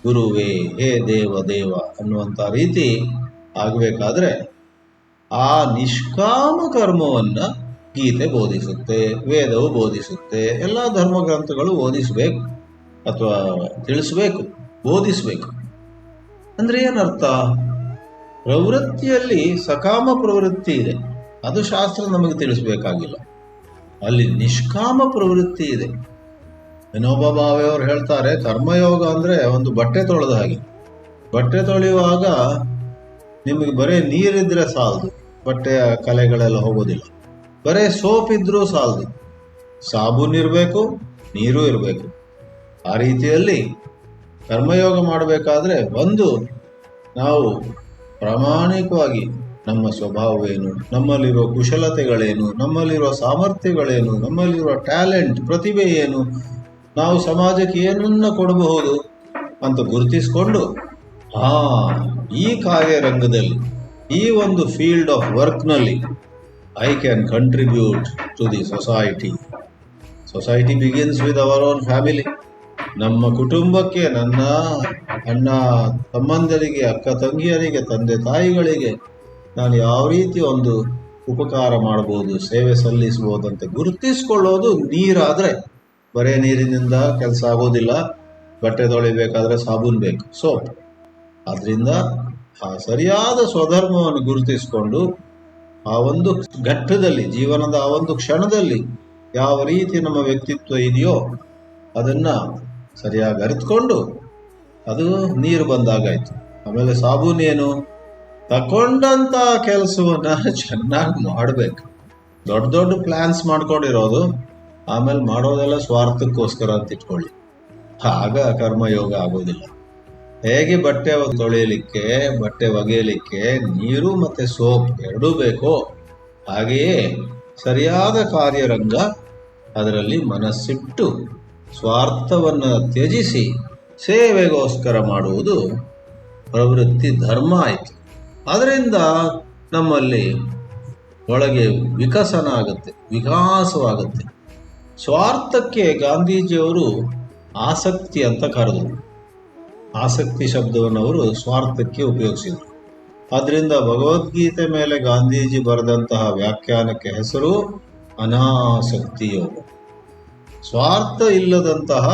ಗುರುವೇ ಹೇ ದೇವ ಅನ್ನುವಂಥ ರೀತಿ ಆಗಬೇಕಾದ್ರೆ ಆ ನಿಷ್ಕಾಮ ಕರ್ಮವನ್ನು ಗೀತೆ ಬೋಧಿಸುತ್ತೆ, ವೇದವು ಬೋಧಿಸುತ್ತೆ, ಎಲ್ಲ ಧರ್ಮಗ್ರಂಥಗಳು ಓದಿಸಬೇಕು ಅಥವಾ ತಿಳಿಸ್ಬೇಕು, ಬೋಧಿಸಬೇಕು. ಅಂದ್ರೆ ಏನರ್ಥ? ಪ್ರವೃತ್ತಿಯಲ್ಲಿ ಸಕಾಮ ಪ್ರವೃತ್ತಿ ಇದೆ, ಅದು ಶಾಸ್ತ್ರ ನಮಗೆ ತಿಳಿಸ್ಬೇಕಾಗಿಲ್ಲ. ಅಲ್ಲಿ ನಿಷ್ಕಾಮ ಪ್ರವೃತ್ತಿ ಇದೆ. ವಿನೋಬ ಭಾವೆಯವರು ಹೇಳ್ತಾರೆ, ಕರ್ಮಯೋಗ ಅಂದ್ರೆ ಒಂದು ಬಟ್ಟೆ ತೊಳೆದ ಹಾಗೆ. ಬಟ್ಟೆ ತೊಳೆಯುವಾಗ ನಿಮಗೆ ಬರೀ ನೀರಿದ್ರೆ ಸಾಲದು, ಬಟ್ಟೆಯ ಕಲೆಗಳೆಲ್ಲ ಹೋಗೋದಿಲ್ಲ. ಬರೇ ಸೋಪ್ ಇದ್ರೂ ಸಾಲದು, ಸಾಬೂನ್ ಇರಬೇಕು, ನೀರು ಇರಬೇಕು. ಆ ರೀತಿಯಲ್ಲಿ ಕರ್ಮಯೋಗ ಮಾಡಬೇಕಾದ್ರೆ ನಾವು ಪ್ರಾಮಾಣಿಕವಾಗಿ ನಮ್ಮ ಸ್ವಭಾವವೇನು, ನಮ್ಮಲ್ಲಿರೋ ಕುಶಲತೆಗಳೇನು, ನಮ್ಮಲ್ಲಿರೋ ಸಾಮರ್ಥ್ಯಗಳೇನು, ನಮ್ಮಲ್ಲಿರೋ ಟ್ಯಾಲೆಂಟ್, ಪ್ರತಿಭೆ ಏನು, ನಾವು ಸಮಾಜಕ್ಕೆ ಏನನ್ನ ಕೊಡಬಹುದು ಅಂತ ಗುರುತಿಸಿಕೊಂಡು ಈ ಕಾರ್ಯರಂಗದಲ್ಲಿ, ಈ ಒಂದು ಫೀಲ್ಡ್ ಆಫ್ ವರ್ಕ್ನಲ್ಲಿ I can contribute to the society. Society begins with our own family. ನಮ್ಮ ಕುಟುಂಬಕ್ಕೆ, ನನ್ನ ಅಣ್ಣ ತಮ್ಮಂದರಿಗೆ, ಅಕ್ಕ ತಂಗಿಯರಿಗೆ, ತಂದೆ ತಾಯಿಗಳಿಗೆ ನಾನು ಯಾವ ರೀತಿ ಒಂದು ಉಪಕಾರ ಮಾಡಬಹುದು, ಸೇವೆ ಸಲ್ಲಿಸಬಹುದಂತೆ ಗುರುತಿಸ್ಕೊಳ್ಳೋದು ನೀರಾದರೆ ಬರೇ ನೀರಿನಿಂದ ಕೆಲಸ ಆಗೋದಿಲ್ಲ. ಬಟ್ಟೆ ತೊಳಿಬೇಕಾದ್ರೆ ಸಾಬೂನು ಬೇಕು, ಸೋಪ್. ಆದ್ರಿಂದ ಆ ಸರಿಯಾದ ಸ್ವಧರ್ಮವನ್ನು ಗುರುತಿಸಿಕೊಂಡು ಆ ಒಂದು ಘಟ್ಟದಲ್ಲಿ, ಜೀವನದ ಆ ಒಂದು ಕ್ಷಣದಲ್ಲಿ ಯಾವ ರೀತಿ ನಮ್ಮ ವ್ಯಕ್ತಿತ್ವ ಇದೆಯೋ ಅದನ್ನ ಸರಿಯಾಗಿ ಅರಿತುಕೊಂಡು ಅದು ನೀರು ಬಂದಾಗಾಯ್ತು. ಆಮೇಲೆ ಸಾಬೂನೇನು, ತಕೊಂಡಂತ ಕೆಲಸವನ್ನ ಚೆನ್ನಾಗಿ ಮಾಡಬೇಕು. ದೊಡ್ಡ ದೊಡ್ಡ ಪ್ಲಾನ್ಸ್ ಮಾಡ್ಕೊಂಡಿರೋದು ಆಮೇಲೆ ಮಾಡೋದೆಲ್ಲ ಸ್ವಾರ್ಥಕ್ಕೋಸ್ಕರ ಅಂತ ಇಟ್ಕೊಳ್ಳಿ, ಆಗ ಕರ್ಮಯೋಗ ಆಗೋದಿಲ್ಲ. ಹೇಗೆ ಬಟ್ಟೆ ತೊಳೆಯಲಿಕ್ಕೆ, ಬಟ್ಟೆ ಒಗೆಯಲಿಕ್ಕೆ ನೀರು ಮತ್ತೆ ಸೋಪ್ ಎರಡೂ ಬೇಕೋ, ಹಾಗೆಯೇ ಸರಿಯಾದ ಕಾರ್ಯರಂಗ, ಅದರಲ್ಲಿ ಮನಸ್ಸಿಟ್ಟು ಸ್ವಾರ್ಥವನ್ನು ತ್ಯಜಿಸಿ ಸೇವೆಗೋಸ್ಕರ ಮಾಡುವುದು ಪ್ರವೃತ್ತಿ ಧರ್ಮ ಆಯಿತು. ಅದರಿಂದ ನಮ್ಮಲ್ಲಿ ಒಳಗೆ ವಿಕಸನ ಆಗುತ್ತೆ, ವಿಕಾಸವಾಗುತ್ತೆ. ಸ್ವಾರ್ಥಕ್ಕೆ ಗಾಂಧೀಜಿಯವರು ಆಸಕ್ತಿ ಅಂತ ಕರೆದರು. ಆಸಕ್ತಿ ಶಬ್ದವನ್ನು ಅವರು ಸ್ವಾರ್ಥಕ್ಕೆ ಉಪಯೋಗಿಸಿದರು. ಆದ್ದರಿಂದ ಭಗವದ್ಗೀತೆ ಮೇಲೆ ಗಾಂಧೀಜಿ ಬರೆದಂತಹ ವ್ಯಾಖ್ಯಾನಕ್ಕೆ ಹೆಸರು ಅನಾಸಕ್ತಿ ಯೋಗ. ಸ್ವಾರ್ಥ ಇಲ್ಲದಂತಹ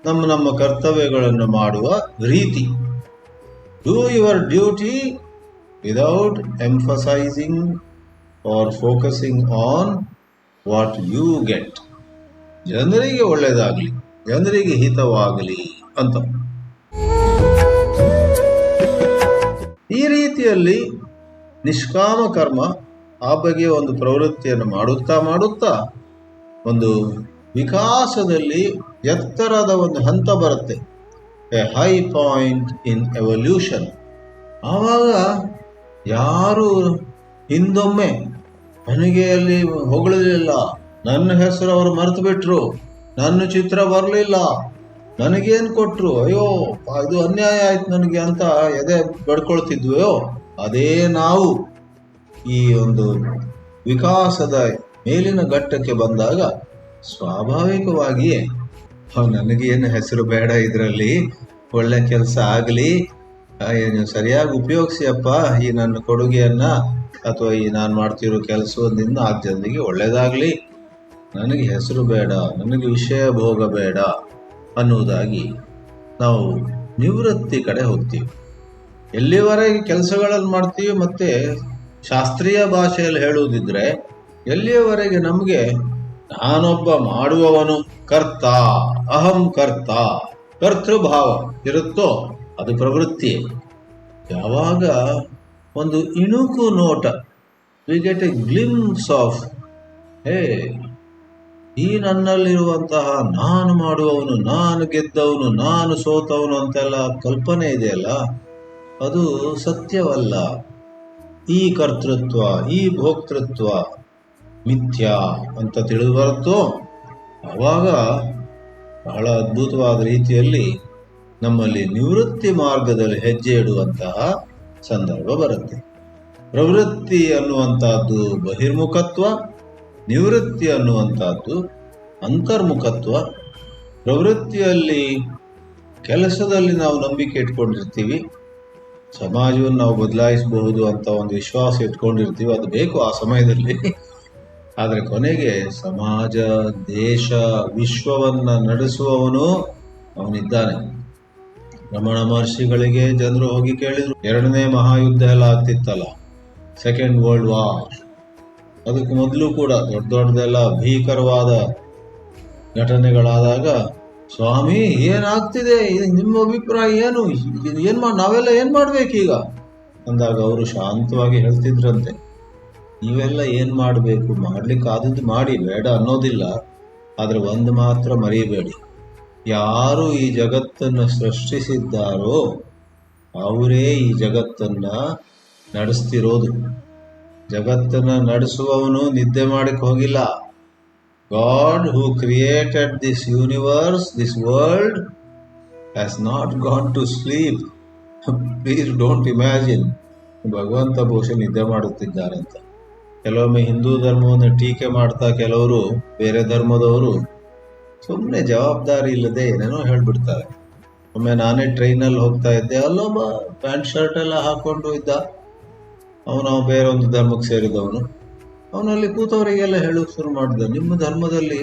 ನಮ್ಮ ಕರ್ತವ್ಯಗಳನ್ನು ಮಾಡುವ ರೀತಿ. Do your duty without emphasising or focusing on what you get. ಜನರಿಗೆ ಒಳ್ಳೆಯದಾಗಲಿ, ಜನರಿಗೆ ಹಿತವಾಗಲಿ ಅಂತ. ಈ ರೀತಿಯಲ್ಲಿ ನಿಷ್ಕಾಮ ಕರ್ಮ ಆ ಬಗೆಯ ಒಂದು ಪ್ರವೃತ್ತಿಯನ್ನು ಮಾಡುತ್ತಾ ಮಾಡುತ್ತಾ ಒಂದು ವಿಕಾಸದಲ್ಲಿ ಎತ್ತರದ ಒಂದು ಹಂತ ಬರುತ್ತೆ, A high point in evolution. ಆವಾಗ ಯಾರು ಹಿಂದೊಮ್ಮೆ ನನಗೆ ಅಲ್ಲಿ ಹೊಗಳಲಿಲ್ಲ, ನನ್ನ ಹೆಸರು ಅವರು ಮರೆತು ಬಿಟ್ರು, ನನ್ನ ಚಿತ್ರ ಬರಲಿಲ್ಲ, ನನಗೇನು ಕೊಟ್ರು, ಅಯ್ಯೋ ಇದು ಅನ್ಯಾಯ ಆಯ್ತು ನನಗೆ ಅಂತ ಎದೆ ಬಡ್ಕೊಳ್ತಿದ್ವೋ, ಅದೇ ನಾವು ಈ ಒಂದು ವಿಕಾಸದ ಮೇಲಿನ ಘಟ್ಟಕ್ಕೆ ಬಂದಾಗ ಸ್ವಾಭಾವಿಕವಾಗಿಯೇ ನನಗೇನು ಹೆಸರು ಬೇಡ, ಇದರಲ್ಲಿ ಒಳ್ಳೆ ಕೆಲಸ ಆಗಲಿ, ಏನು ಸರಿಯಾಗಿ ಉಪಯೋಗಿಸಿಯಪ್ಪ ಈ ನನ್ನ ಕೊಡುಗೆಯನ್ನ, ಅಥವಾ ಈ ನಾನು ಮಾಡ್ತಿರೋ ಕೆಲಸದಿಂದ 4 ಜನರಿಗೆ ಒಳ್ಳೇದಾಗಲಿ, ನನಗೆ ಹೆಸರು ಬೇಡ, ನನಗೆ ವಿಷಯ ಭೋಗ ಬೇಡ ಅನ್ನುವುದಾಗಿ ನಾವು ನಿವೃತ್ತಿ ಕಡೆ ಹೋಗ್ತೀವಿ. ಎಲ್ಲಿವರೆಗೆ ಕೆಲಸಗಳನ್ನು ಮಾಡ್ತೀವಿ, ಮತ್ತೆ ಶಾಸ್ತ್ರೀಯ ಭಾಷೆಯಲ್ಲಿ ಹೇಳುವುದಿದ್ರೆ ಎಲ್ಲಿಯವರೆಗೆ ನಮಗೆ ನಾನೊಬ್ಬ ಮಾಡುವವನು, ಕರ್ತ, ಅಹಂ ಕರ್ತ, ಕರ್ತೃಭಾವ ಇರುತ್ತೋ ಅದು ಪ್ರವೃತ್ತಿ. ಯಾವಾಗ ಒಂದು ಇಣುಕು ನೋಟ, we get A glimpse of ಈ ನನ್ನಲ್ಲಿರುವಂತಹ ನಾನು ಮಾಡುವವನು, ನಾನು ಗೆದ್ದವನು, ನಾನು ಸೋತವನು ಅಂತೆಲ್ಲ ಕಲ್ಪನೆ ಇದೆಯಲ್ಲ, ಅದು ಸತ್ಯವಲ್ಲ. ಈ ಕರ್ತೃತ್ವ, ಈ ಭೋಕ್ತೃತ್ವ ಮಿಥ್ಯಾ ಅಂತ ತಿಳಿದು ಬರುತ್ತೋ ಆವಾಗ ಬಹಳ ಅದ್ಭುತವಾದ ರೀತಿಯಲ್ಲಿ ನಮ್ಮಲ್ಲಿ ನಿವೃತ್ತಿ ಮಾರ್ಗದಲ್ಲಿ ಹೆಜ್ಜೆ ಇಡುವಂತಹ ಸಂದರ್ಭ ಬರುತ್ತೆ. ಪ್ರವೃತ್ತಿ ಅನ್ನುವಂತಹದ್ದು ಬಹಿರ್ಮುಖತ್ವ, ನಿವೃತ್ತಿ ಅನ್ನುವಂತಹದ್ದು ಅಂತರ್ಮುಖತ್ವ. ಪ್ರವೃತ್ತಿಯಲ್ಲಿ ಕೆಲಸದಲ್ಲಿ ನಾವು ನಂಬಿಕೆ ಇಟ್ಕೊಂಡಿರ್ತೀವಿ, ಸಮಾಜವನ್ನು ನಾವು ಬದಲಾಯಿಸಬಹುದು ಅಂತ ಒಂದು ವಿಶ್ವಾಸ ಇಟ್ಕೊಂಡಿರ್ತೀವಿ, ಅದು ಬೇಕು ಆ ಸಮಯದಲ್ಲಿ. ಆದರೆ ಕೊನೆಗೆ ಸಮಾಜ, ದೇಶ, ವಿಶ್ವವನ್ನ ನಡೆಸುವವನು ಅವನಿದ್ದಾನೆ. ರಮಣ ಮಹರ್ಷಿಗಳಿಗೆ ಜನರು ಹೋಗಿ ಕೇಳಿದ್ರು, 2ನೇ ಮಹಾಯುದ್ಧ ಎಲ್ಲ ಆಗ್ತಿತ್ತಲ್ಲ, ಸೆಕೆಂಡ್ ವರ್ಲ್ಡ್ ವಾರ್, ಅದಕ್ಕೆ ಮೊದಲು ಕೂಡ ದೊಡ್ಡ ದೊಡ್ಡದೆಲ್ಲ ಭೀಕರವಾದ ಘಟನೆಗಳಾದಾಗ, ಸ್ವಾಮಿ ಏನಾಗ್ತಿದೆ, ನಿಮ್ಮ ಅಭಿಪ್ರಾಯ ಏನು, ನಾವೆಲ್ಲ ಏನ್ ಮಾಡ್ಬೇಕೀಗ ಅಂದಾಗ ಅವರು ಶಾಂತವಾಗಿ ಹೇಳ್ತಿದ್ರಂತೆ, ನೀವೆಲ್ಲ ಏನ್ ಮಾಡಬೇಕು, ಮಾಡ್ಲಿಕ್ಕೆ ಆದದ್ದು ಮಾಡಿ, ಬೇಡ ಅನ್ನೋದಿಲ್ಲ. ಆದ್ರೆ ಒಂದು ಮಾತ್ರ ಮರೆಯಬೇಡಿ, ಯಾರು ಈ ಜಗತ್ತನ್ನು ಸೃಷ್ಟಿಸಿದ್ದಾರೋ ಅವರೇ ಈ ಜಗತ್ತನ್ನ ನಡೆಸ್ತಿರೋದು. ಜಗತ್ತನ್ನ ನಡೆಸುವವನು ನಿದ್ದೆ ಮಾಡಕ್ಕೆ ಹೋಗಿಲ್ಲ. God who created this universe, this world, has not gone to sleep. Please don't imagine. ಭಗವಂತ ಬಹುಶಃ ನಿದ್ದೆ ಮಾಡುತ್ತಿದ್ದಾರೆ ಅಂತ. ಕೆಲವೊಮ್ಮೆ ಹಿಂದೂ ಧರ್ಮವನ್ನು ಟೀಕೆ ಮಾಡ್ತಾ ಕೆಲವರು, ಬೇರೆ ಧರ್ಮದವರು ಸುಮ್ಮನೆ ಜವಾಬ್ದಾರಿ ಇಲ್ಲದೆ ಏನೇನೋ ಹೇಳ್ಬಿಡ್ತಾರೆ. ಒಮ್ಮೆ ನಾನೇ ಟ್ರೈನಲ್ಲಿ ಹೋಗ್ತಾ ಇದ್ದೆ, ಅಲ್ಲೊಬ್ಬ ಪ್ಯಾಂಟ್ ಶರ್ಟ್ ಎಲ್ಲ ಹಾಕೊಂಡು ಇದ್ದ. ಅವನು ಬೇರೆ ಒಂದು ಧರ್ಮಕ್ಕೆ ಸೇರಿದವನು. ಅವನಲ್ಲಿ ಕೂತವರಿಗೆಲ್ಲ ಹೇಳೋಕೆ ಶುರು ಮಾಡಿದ, ನಿಮ್ಮ ಧರ್ಮದಲ್ಲಿ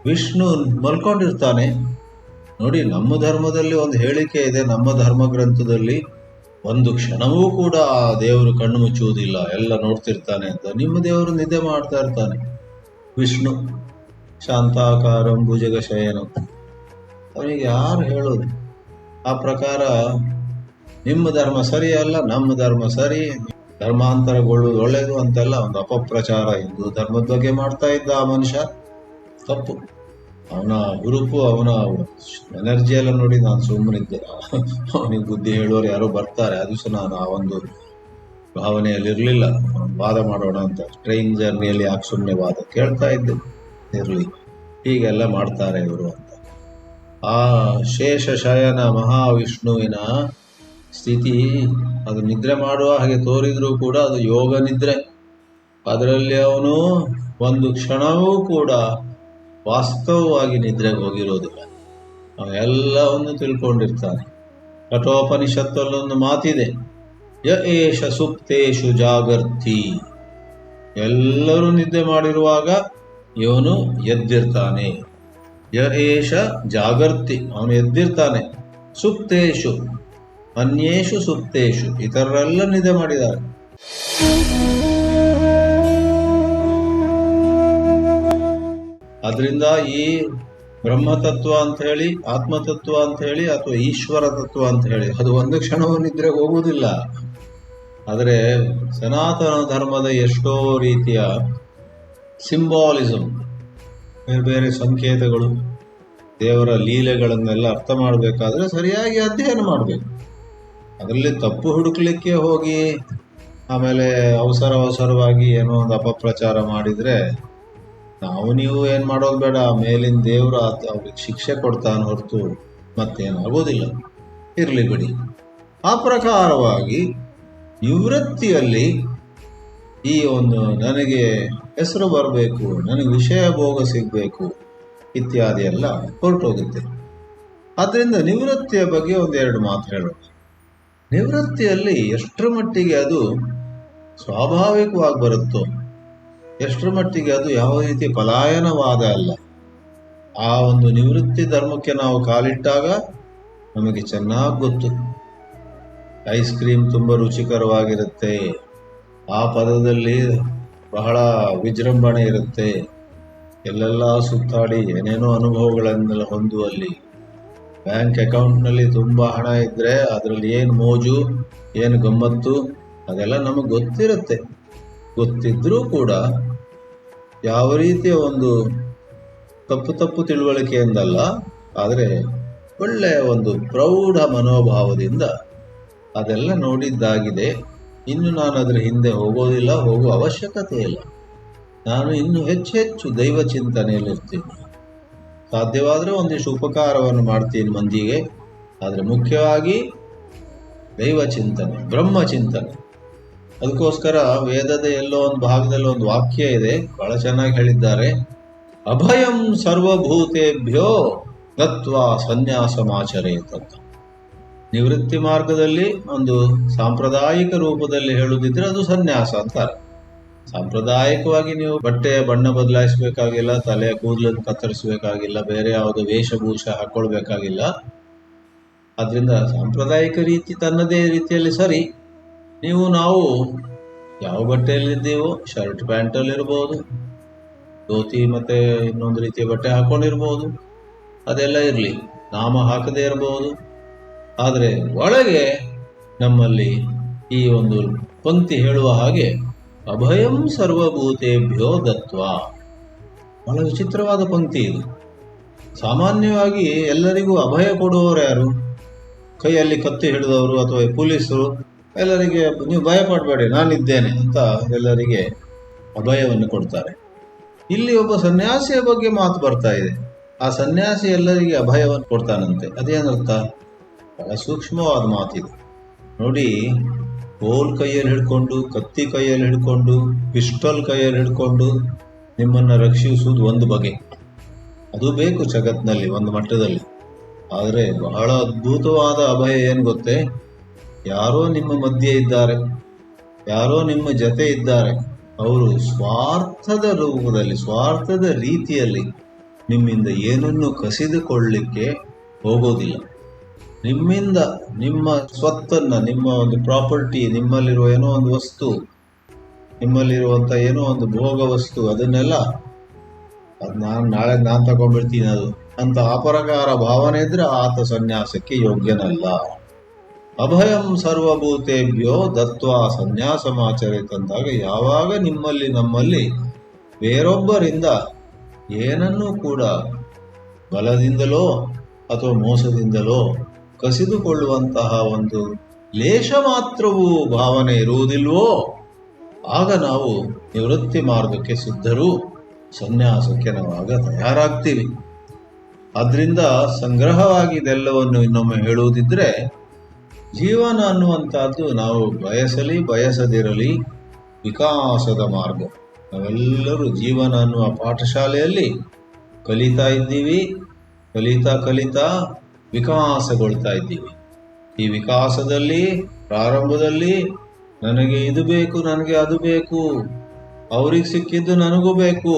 ವಿಷ್ಣು ಮಲ್ಕೊಂಡಿರ್ತಾನೆ ನೋಡಿ. ನಮ್ಮ ಧರ್ಮದಲ್ಲಿ ಒಂದು ಹೇಳಿಕೆ ಇದೆ, ನಮ್ಮ ಧರ್ಮ ಗ್ರಂಥದಲ್ಲಿ ಒಂದು ಕ್ಷಣವೂ ಕೂಡ ಆ ದೇವರು ಕಣ್ಣು ಮುಚ್ಚುವುದಿಲ್ಲ, ಎಲ್ಲ ನೋಡ್ತಿರ್ತಾನೆ ಅಂತ. ನಿಮ್ಮ ದೇವರು ನಿದ್ದೆ ಮಾಡ್ತಾ ಇರ್ತಾನೆ ವಿಷ್ಣು, ಶಾಂತಾಕಾರಂ ಭುಜಗ ಶಯನಂ. ಅವನಿಗೆ ಯಾರು ಹೇಳೋದು? ಆ ಪ್ರಕಾರ ನಿಮ್ಮ ಧರ್ಮ ಸರಿ ಅಲ್ಲ, ನಮ್ಮ ಧರ್ಮ ಸರಿ, ಧರ್ಮಾಂತರಗೊಳ್ಳುವುದು ಒಳ್ಳೆಯದು ಅಂತೆಲ್ಲ ಒಂದು ಅಪಪ್ರಚಾರ ಹಿಂದೂ ಧರ್ಮದ ಬಗ್ಗೆ ಮಾಡ್ತಾ ಇದ್ದ ಆ ಮನುಷ್ಯ. ತಪ್ಪು. ಅವನ ಹುರುಪು, ಅವನ ಎನರ್ಜಿ ಎಲ್ಲ ನೋಡಿ ನಾನು ಸುಮ್ಮನಿದ್ದೆ. ಅವನಿಗೆ ಬುದ್ಧಿ ಹೇಳುವವರು ಯಾರೋ ಬರ್ತಾರೆ, ಅದು ಸಹ ನಾನು ಆ ಒಂದು ಭಾವನೆಯಲ್ಲಿರಲಿಲ್ಲ. ವಾದ ಮಾಡೋಣ ಅಂತ ಟ್ರೈನ್ ಜರ್ನಿಯಲ್ಲಿ ಯಾಕೆ ಸುಮ್ಮನೆ ವಾದ ಕೇಳ್ತಾ ಇದ್ದೆ, ಇರಲಿ ಹೀಗೆಲ್ಲ ಮಾಡ್ತಾರೆ ಇವರು ಅಂತ. ಆ ಶೇಷ ಶಯನ ಮಹಾವಿಷ್ಣುವಿನ ಸ್ಥಿತಿ, ಅದು ನಿದ್ರೆ ಮಾಡುವ ಹಾಗೆ ತೋರಿದ್ರೂ ಕೂಡ ಅದು ಯೋಗ ನಿದ್ರೆ. ಅದರಲ್ಲಿ ಅವನು ಒಂದು ಕ್ಷಣವೂ ಕೂಡ ವಾಸ್ತವವಾಗಿ ನಿದ್ರೆಗೆ ಹೋಗಿರೋದಿಲ್ಲ, ಅವೆಲ್ಲವನ್ನು ತಿಳ್ಕೊಂಡಿರ್ತಾನೆ. ಕಠೋಪನಿಷತ್ತಲ್ಲೊಂದು ಮಾತಿದೆ, ಯ ಏಷ ಸುಪ್ತೇಶು ಜಾಗರ್ತಿ. ಎಲ್ಲರೂ ನಿದ್ದೆ ಮಾಡಿರುವಾಗ ಇವನು ಎದ್ದಿರ್ತಾನೆ. ಯ ಏಷ ಜಾಗರ್ತಿ, ಅವನು ಎದ್ದಿರ್ತಾನೆ. ಸುಪ್ತೇಶು ಅನ್ಯೇಷು ಸುಪ್ತೇಶು, ಇತರರೆಲ್ಲ ನಿದ್ದೆ ಮಾಡಿದ್ದಾರೆ. ಅದರಿಂದ ಈ ಬ್ರಹ್ಮತತ್ವ ಅಂತ ಹೇಳಿ, ಆತ್ಮತತ್ವ ಅಂತ ಹೇಳಿ, ಅಥವಾ ಈಶ್ವರ ತತ್ವ ಅಂತ ಹೇಳಿ ಅದು ಒಂದು ಕ್ಷಣವೂ ನಿದ್ರೆಗೆ ಹೋಗುವುದಿಲ್ಲ. ಆದರೆ ಸನಾತನ ಧರ್ಮದ ಎಷ್ಟೋ ರೀತಿಯ ಸಿಂಬಾಲಿಸಮ್, ಬೇರೆ ಬೇರೆ ಸಂಕೇತಗಳು, ದೇವರ ಲೀಲೆಗಳನ್ನೆಲ್ಲ ಅರ್ಥ ಮಾಡಬೇಕಾದ್ರೆ ಸರಿಯಾಗಿ ಅಧ್ಯಯನ ಮಾಡಬೇಕು. ಅದರಲ್ಲಿ ತಪ್ಪು ಹುಡುಕ್ಲಿಕ್ಕೆ ಹೋಗಿ ಆಮೇಲೆ ಅವಸರವಾಗಿ ಏನೋ ಒಂದು ಅಪಪ್ರಚಾರ ಮಾಡಿದರೆ ನಾವು ನೀವು ಏನು ಮಾಡೋದು ಬೇಡ, ಮೇಲಿನ ದೇವರು ಅವ್ರಿಗೆ ಶಿಕ್ಷೆ ಕೊಡ್ತಾನೆ ಹೊರತು ಮತ್ತೇನಾಗೋದಿಲ್ಲ. ಇರಲಿ ಬಿಡಿ. ಆ ಪ್ರಕಾರವಾಗಿ ನಿವೃತ್ತಿಯಲ್ಲಿ ಈ ಒಂದು ನನಗೆ ಹೆಸರು ಬರಬೇಕು, ನನಗೆ ವಿಷಯ ಭೋಗ ಸಿಗಬೇಕು ಇತ್ಯಾದಿ ಎಲ್ಲ ಹೊರಟೋಗುತ್ತೆ. ಆದ್ದರಿಂದ ನಿವೃತ್ತಿಯ ಬಗ್ಗೆ ಒಂದೆರಡು ಮಾತು ಹೇಳೋಣ. ನಿವೃತ್ತಿಯಲ್ಲಿ ಎಷ್ಟರ ಮಟ್ಟಿಗೆ ಅದು ಸ್ವಾಭಾವಿಕವಾಗಿ ಬರುತ್ತೋ, ಎಷ್ಟರ ಮಟ್ಟಿಗೆ ಅದು ಯಾವ ರೀತಿ ಪಲಾಯನವಾದ ಅಲ್ಲ. ಆ ಒಂದು ನಿವೃತ್ತಿ ಧರ್ಮಕ್ಕೆ ನಾವು ಕಾಲಿಟ್ಟಾಗ ನಮಗೆ ಚೆನ್ನಾಗಿ ಗೊತ್ತು. ಐಸ್ ಕ್ರೀಮ್ ತುಂಬ ರುಚಿಕರವಾಗಿರುತ್ತೆ, ಆ ಪದದಲ್ಲಿ ಬಹಳ ವಿಜೃಂಭಣೆ ಇರುತ್ತೆ, ಎಲ್ಲೆಲ್ಲ ಸುತ್ತಾಡಿ ಏನೇನೋ ಅನುಭವಗಳನ್ನೆಲ್ಲ ಹೊಂದುವಲ್ಲಿ. ಬ್ಯಾಂಕ್ ಅಕೌಂಟ್ನಲ್ಲಿ ತುಂಬ ಹಣ ಇದ್ದರೆ ಅದರಲ್ಲಿ ಏನು ಮೋಜು, ಏನು ಗಮ್ಮತ್ತು ಅದೆಲ್ಲ ನಮಗೆ ಗೊತ್ತಿರುತ್ತೆ. ಗೊತ್ತಿದ್ರೂ ಕೂಡ ಯಾವ ರೀತಿಯ ಒಂದು ತಪ್ಪು ತಿಳುವಳಿಕೆಯಿಂದಲ್ಲ, ಆದರೆ ಒಳ್ಳೆಯ ಒಂದು ಪ್ರೌಢ ಮನೋಭಾವದಿಂದ ಅದೆಲ್ಲ ನೋಡಿದ್ದಾಗಿದೆ. ಇನ್ನು ನಾನು ಅದರ ಹಿಂದೆ ಹೋಗೋದಿಲ್ಲ, ಹೋಗುವ ಅವಶ್ಯಕತೆ ಇಲ್ಲ. ನಾನು ಇನ್ನು ಹೆಚ್ಚು ದೈವ ಚಿಂತನೆಯಲ್ಲಿರ್ತೀನಿ. ಸಾಧ್ಯವಾದರೆ ಒಂದಿಷ್ಟು ಉಪಕಾರವನ್ನು ಮಾಡ್ತೀನಿ ಮಂದಿಗೆ, ಆದರೆ ಮುಖ್ಯವಾಗಿ ದೈವ ಚಿಂತನೆ, ಬ್ರಹ್ಮ ಚಿಂತನೆ. ಅದಕ್ಕೋಸ್ಕರ ವೇದದ ಎಲ್ಲೋ ಒಂದು ಭಾಗದಲ್ಲಿ ಒಂದು ವಾಕ್ಯ ಇದೆ, ಬಹಳ ಚೆನ್ನಾಗಿ ಹೇಳಿದ್ದಾರೆ. ಅಭಯಂ ಸರ್ವಭೂತೇಭ್ಯೋ ದತ್ವಾ ಸನ್ಯಾಸಮಾಚರೇತ್ ಅಂತ. ನಿವೃತ್ತಿ ಮಾರ್ಗದಲ್ಲಿ ಒಂದು ಸಾಂಪ್ರದಾಯಿಕ ರೂಪದಲ್ಲಿ ಹೇಳುದಿದ್ರೆ ಅದು ಸನ್ಯಾಸ ಅಂತಾರೆ. ಸಾಂಪ್ರದಾಯಿಕವಾಗಿ ನೀವು ಬಟ್ಟೆಯ ಬಣ್ಣ ಬದಲಾಯಿಸಬೇಕಾಗಿಲ್ಲ, ತಲೆಯ ಕೂದಲನ್ನು ಕತ್ತರಿಸಬೇಕಾಗಿಲ್ಲ, ಬೇರೆ ಯಾವುದೋ ವೇಷಭೂಷ ಹಾಕೊಳ್ಬೇಕಾಗಿಲ್ಲ. ಅದರಿಂದ ಸಾಂಪ್ರದಾಯಿಕ ರೀತಿ ತನ್ನದೇ ರೀತಿಯಲ್ಲಿ ಸರಿ. ನಾವು ಯಾವ ಬಟ್ಟೆಯಲ್ಲಿದ್ದೀವೋ, ಶರ್ಟ್ ಪ್ಯಾಂಟಲ್ಲಿರ್ಬೋದು, ಧೋತಿ ಮತ್ತು ಇನ್ನೊಂದು ರೀತಿಯ ಬಟ್ಟೆ ಹಾಕೊಂಡಿರ್ಬೋದು, ಅದೆಲ್ಲ ಇರಲಿ, ನಾಮ ಹಾಕದೇ ಇರಬಹುದು. ಆದರೆ ಒಳಗೆ ನಮ್ಮಲ್ಲಿ ಈ ಒಂದು ಪಂಕ್ತಿ ಹೇಳುವ ಹಾಗೆ ಅಭಯಂ ಸರ್ವಭೂತೇಭ್ಯೋ ದತ್ವ. ಬಹಳ ವಿಚಿತ್ರವಾದ ಪಂಕ್ತಿ ಇದು. ಸಾಮಾನ್ಯವಾಗಿ ಎಲ್ಲರಿಗೂ ಅಭಯ ಕೊಡುವವರು ಯಾರು? ಕೈಯಲ್ಲಿ ಕತ್ತಿ ಹಿಡಿದವರು ಅಥವಾ ಪೊಲೀಸರು ಎಲ್ಲರಿಗೆ ನೀವು ಭಯ ಪಡಬೇಡಿ ನಾನಿದ್ದೇನೆ ಅಂತ ಎಲ್ಲರಿಗೆ ಅಭಯವನ್ನು ಕೊಡ್ತಾರೆ. ಇಲ್ಲಿ ಒಬ್ಬ ಸನ್ಯಾಸಿಯ ಬಗ್ಗೆ ಮಾತು ಬರ್ತಾ ಇದೆ. ಆ ಸನ್ಯಾಸಿ ಎಲ್ಲರಿಗೆ ಅಭಯವನ್ನು ಕೊಡ್ತಾನಂತೆ. ಅದೇನರ್ಥ? ಬಹಳ ಸೂಕ್ಷ್ಮವಾದ ಮಾತಿದೆ ನೋಡಿ. ಕೋಲ್ ಕೈಯಲ್ಲಿ ಹಿಡ್ಕೊಂಡು, ಕತ್ತಿ ಕೈಯಲ್ಲಿ ಹಿಡ್ಕೊಂಡು, ಪಿಸ್ಟಲ್ ಕೈಯಲ್ಲಿ ಹಿಡ್ಕೊಂಡು ನಿಮ್ಮನ್ನು ರಕ್ಷಿಸುವುದು ಒಂದು ಬಗೆ, ಅದು ಬೇಕು ಜಗತ್ತಿನಲ್ಲಿ ಒಂದು ಮಟ್ಟದಲ್ಲಿ. ಆದರೆ ಬಹಳ ಅದ್ಭುತವಾದ ಅಭಯ ಏನು ಗೊತ್ತೇ? ಯಾರೋ ನಿಮ್ಮ ಮಧ್ಯೆ ಇದ್ದಾರೆ, ಯಾರೋ ನಿಮ್ಮ ಜೊತೆ ಇದ್ದಾರೆ, ಅವರು ಸ್ವಾರ್ಥದ ರೂಪದಲ್ಲಿ, ಸ್ವಾರ್ಥದ ರೀತಿಯಲ್ಲಿ ನಿಮ್ಮಿಂದ ಏನನ್ನು ಕಸಿದುಕೊಳ್ಳಲಿಕ್ಕೆ ಹೋಗೋದಿಲ್ಲ. ನಿಮ್ಮಿಂದ ನಿಮ್ಮ ಸ್ವತ್ತನ್ನು, ನಿಮ್ಮ ಒಂದು ಪ್ರಾಪರ್ಟಿ, ನಿಮ್ಮಲ್ಲಿರುವ ಏನೋ ಒಂದು ವಸ್ತು, ನಿಮ್ಮಲ್ಲಿರುವಂಥ ಏನೋ ಒಂದು ಭೋಗ ವಸ್ತು, ಅದನ್ನೆಲ್ಲ ಅದು ನಾಳೆ ನಾನು ತಗೊಂಡ್ಬಿಡ್ತೀನಿ ಅದು ಅಂತ ಅಪರಕಾರ ಭಾವನೆ ಇದ್ರೆ ಆತ ಸನ್ಯಾಸಕ್ಕೆ ಯೋಗ್ಯನಲ್ಲ. ಅಭಯಂ ಸರ್ವಭೂತೇಭ್ಯೋ ದತ್ವಾ ಸನ್ಯಾಸಮಾಚರಿತಂದಾಗ ಯಾವಾಗ ನಮ್ಮಲ್ಲಿ ಬೇರೊಬ್ಬರಿಂದ ಏನನ್ನೂ ಕೂಡ ಬಲದಿಂದಲೋ ಅಥವಾ ಮೋಸದಿಂದಲೋ ಕಸಿದುಕೊಳ್ಳುವಂತಹ ಒಂದು ಲೇಷ ಮಾತ್ರವೂ ಭಾವನೆ ಇರುವುದಿಲ್ವೋ, ಆಗ ನಾವು ನಿವೃತ್ತಿ ಮಾರ್ಗಕ್ಕೆ ಸಿದ್ಧರು, ಸನ್ಯಾಸಕ್ಕೆ ನಾವಾಗ ತಯಾರಾಗ್ತೀವಿ. ಆದ್ರಿಂದ ಸಂಗ್ರಹವಾಗಿ ಇದೆಲ್ಲವನ್ನು ಇನ್ನೊಮ್ಮೆ ಹೇಳುವುದಿದ್ರೆ, ಜೀವನ ಅನ್ನುವಂಥದ್ದು ನಾವು ಬಯಸಲಿ ಬಯಸದಿರಲಿ ವಿಕಾಸದ ಮಾರ್ಗ. ನಾವೆಲ್ಲರೂ ಜೀವನ ಅನ್ನುವ ಪಾಠಶಾಲೆಯಲ್ಲಿ ಕಲಿತಾ ಇದ್ದೀವಿ. ಕಲಿತಾ ವಿಕಾಸಗೊಳ್ತಾ ಇದ್ದೀವಿ. ಈ ವಿಕಾಸದಲ್ಲಿ ಪ್ರಾರಂಭದಲ್ಲಿ ನನಗೆ ಇದು ಬೇಕು, ನನಗೆ ಅದು ಬೇಕು, ಅವ್ರಿಗೆ ಸಿಕ್ಕಿದ್ದು ನನಗೂ ಬೇಕು,